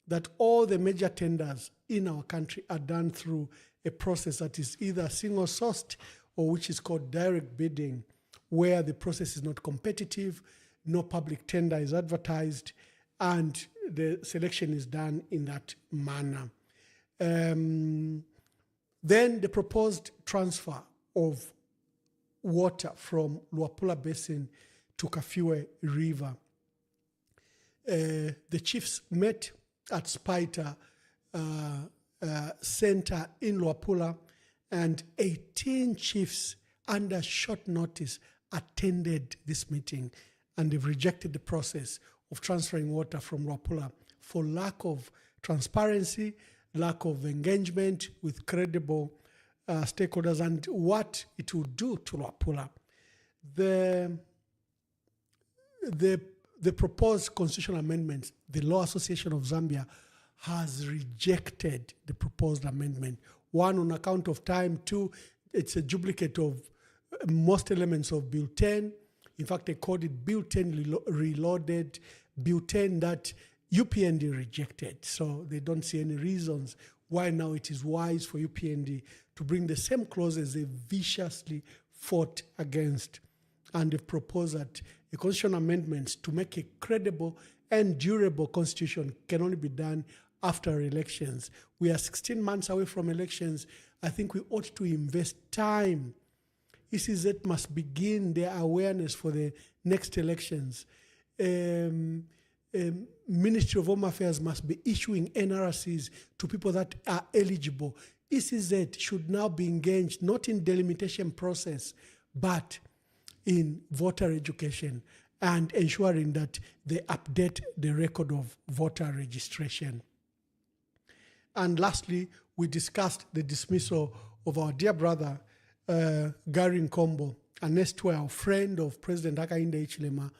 Speaker 1: that all the major tenders in our country are done through a process that is either single-sourced or which is called direct bidding, where the process is not competitive, no public tender is advertised, and the selection is done in that manner. Then the proposed transfer of water from Luapula Basin to Kafiwe River. The chiefs met at Spita Center in Luapula, and 18 chiefs under short notice attended this meeting, and they've rejected the process of transferring water from Luapula for lack of transparency, lack of engagement with credible stakeholders, and what it will do to Luapula. The proposed constitutional amendments, the Law Association of Zambia has rejected the proposed amendment. One, on account of time. Two, it's a duplicate of most elements of Bill 10. In fact, they called it Bill 10 Reloaded, Bill 10 that UPND rejected. So they don't see any reasons why now it is wise for UPND to bring the same clauses they viciously fought against. And they've proposed that a constitutional amendments to make a credible and durable constitution can only be done after elections. We are 16 months away from elections. I think we ought to invest time. ECZ must begin their awareness for the next elections. Ministry of Home Affairs must be issuing NRCs to people that are eligible. ECZ should now be engaged not in delimitation process, but in voter education and ensuring that they update the record of voter registration. And lastly, we discussed the dismissal of our dear brother, Gary Nkombo, an erstwhile friend of President Hakainde Hichilema,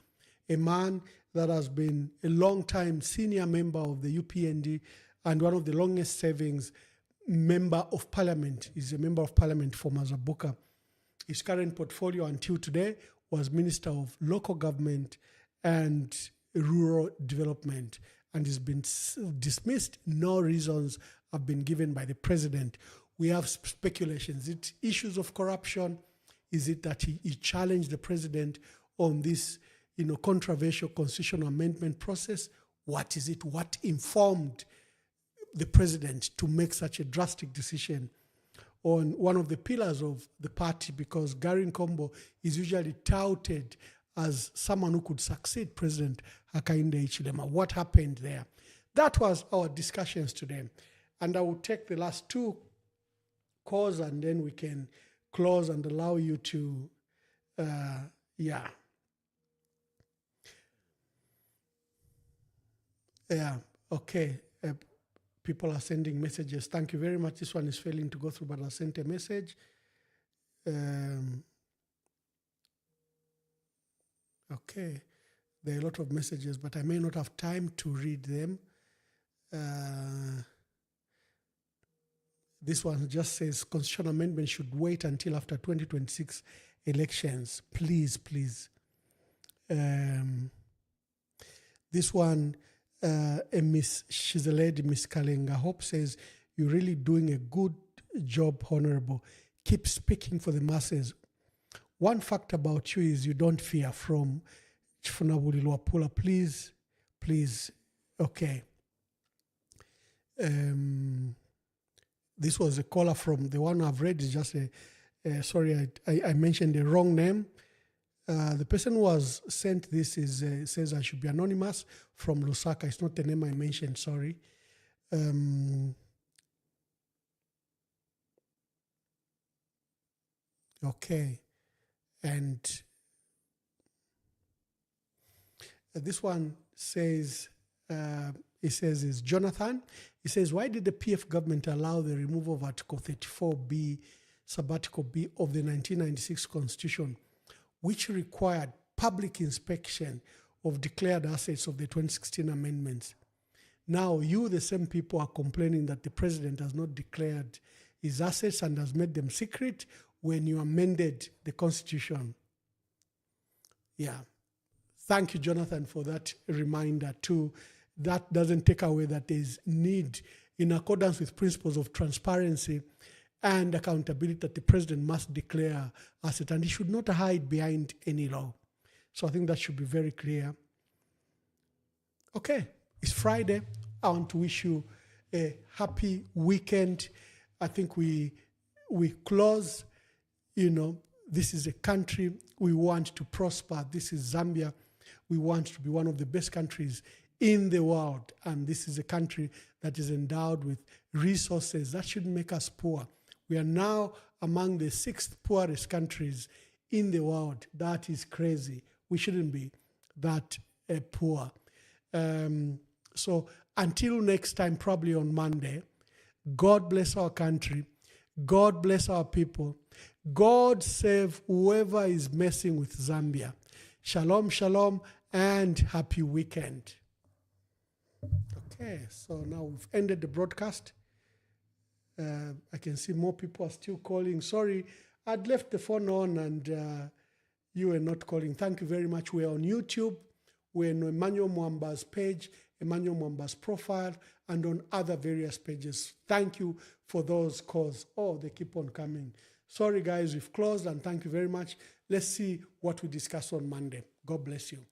Speaker 1: a man that has been a long-time senior member of the UPND and one of the longest serving member of parliament. He's a member of parliament for Mazabuka. His current portfolio until today was Minister of Local Government and Rural Development, and he's been dismissed. No reasons have been given by the president. We have speculations. Is it issues of corruption? Is it that he challenged the president on this, controversial constitutional amendment process? What is it? What informed the president to make such a drastic decision on one of the pillars of the party, because Gary Nkombo is usually touted as someone who could succeed President Hakainde Hichilema. What happened there? That was our discussions today. And I will take the last two calls and then we can close and allow you to, yeah, okay. People are sending messages. Thank you very much. This one is failing to go through, but I sent a message. Okay. There are a lot of messages, but I may not have time to read them. This one just says constitutional amendment should wait until after 2026 elections. Please, please. This one, she's a lady, Miss Kalenga Hope, says, you're really doing a good job, Honorable. Keep speaking for the masses. One fact about you is you don't fear. From Chifunabuli Luapula. Please, please. Okay. This was a caller from the one I've read is just sorry, I mentioned the wrong name. The person who has sent this is says I should be anonymous, from Lusaka. It's not the name I mentioned, sorry. Okay. And this one says, he says, is Jonathan. He says, why did the PF government allow the removal of Article 34B, Subarticle B of the 1996 Constitution, which required public inspection of declared assets of the 2016 amendments? Now, you, the same people, are complaining that the president has not declared his assets and has made them secret when you amended the Constitution. Yeah. Thank you, Jonathan, for that reminder too. That doesn't take away that there is need, in accordance with principles of transparency and accountability, that the president must declare assets, and he should not hide behind any law. So I think that should be very clear. Okay, it's Friday. I want to wish you a happy weekend. I think we close, you know, this is a country we want to prosper. This is Zambia. We want to be one of the best countries in the world. And this is a country that is endowed with resources that shouldn't make us poor. We are now among the 6th poorest countries in the world. That is crazy. We shouldn't be that poor. So until next time, probably on Monday, God bless our country. God bless our people. God save whoever is messing with Zambia. Shalom, shalom, and happy weekend. Okay, so now we've ended the broadcast. I can see more people are still calling. Sorry, I'd left the phone on and you were not calling. Thank you very much. We're on YouTube. We're on Emmanuel Mwamba's page, Emmanuel Mwamba's profile, and on other various pages. Thank you for those calls. Oh, they keep on coming. Sorry, guys, we've closed, and thank you very much. Let's see what we discuss on Monday. God bless you.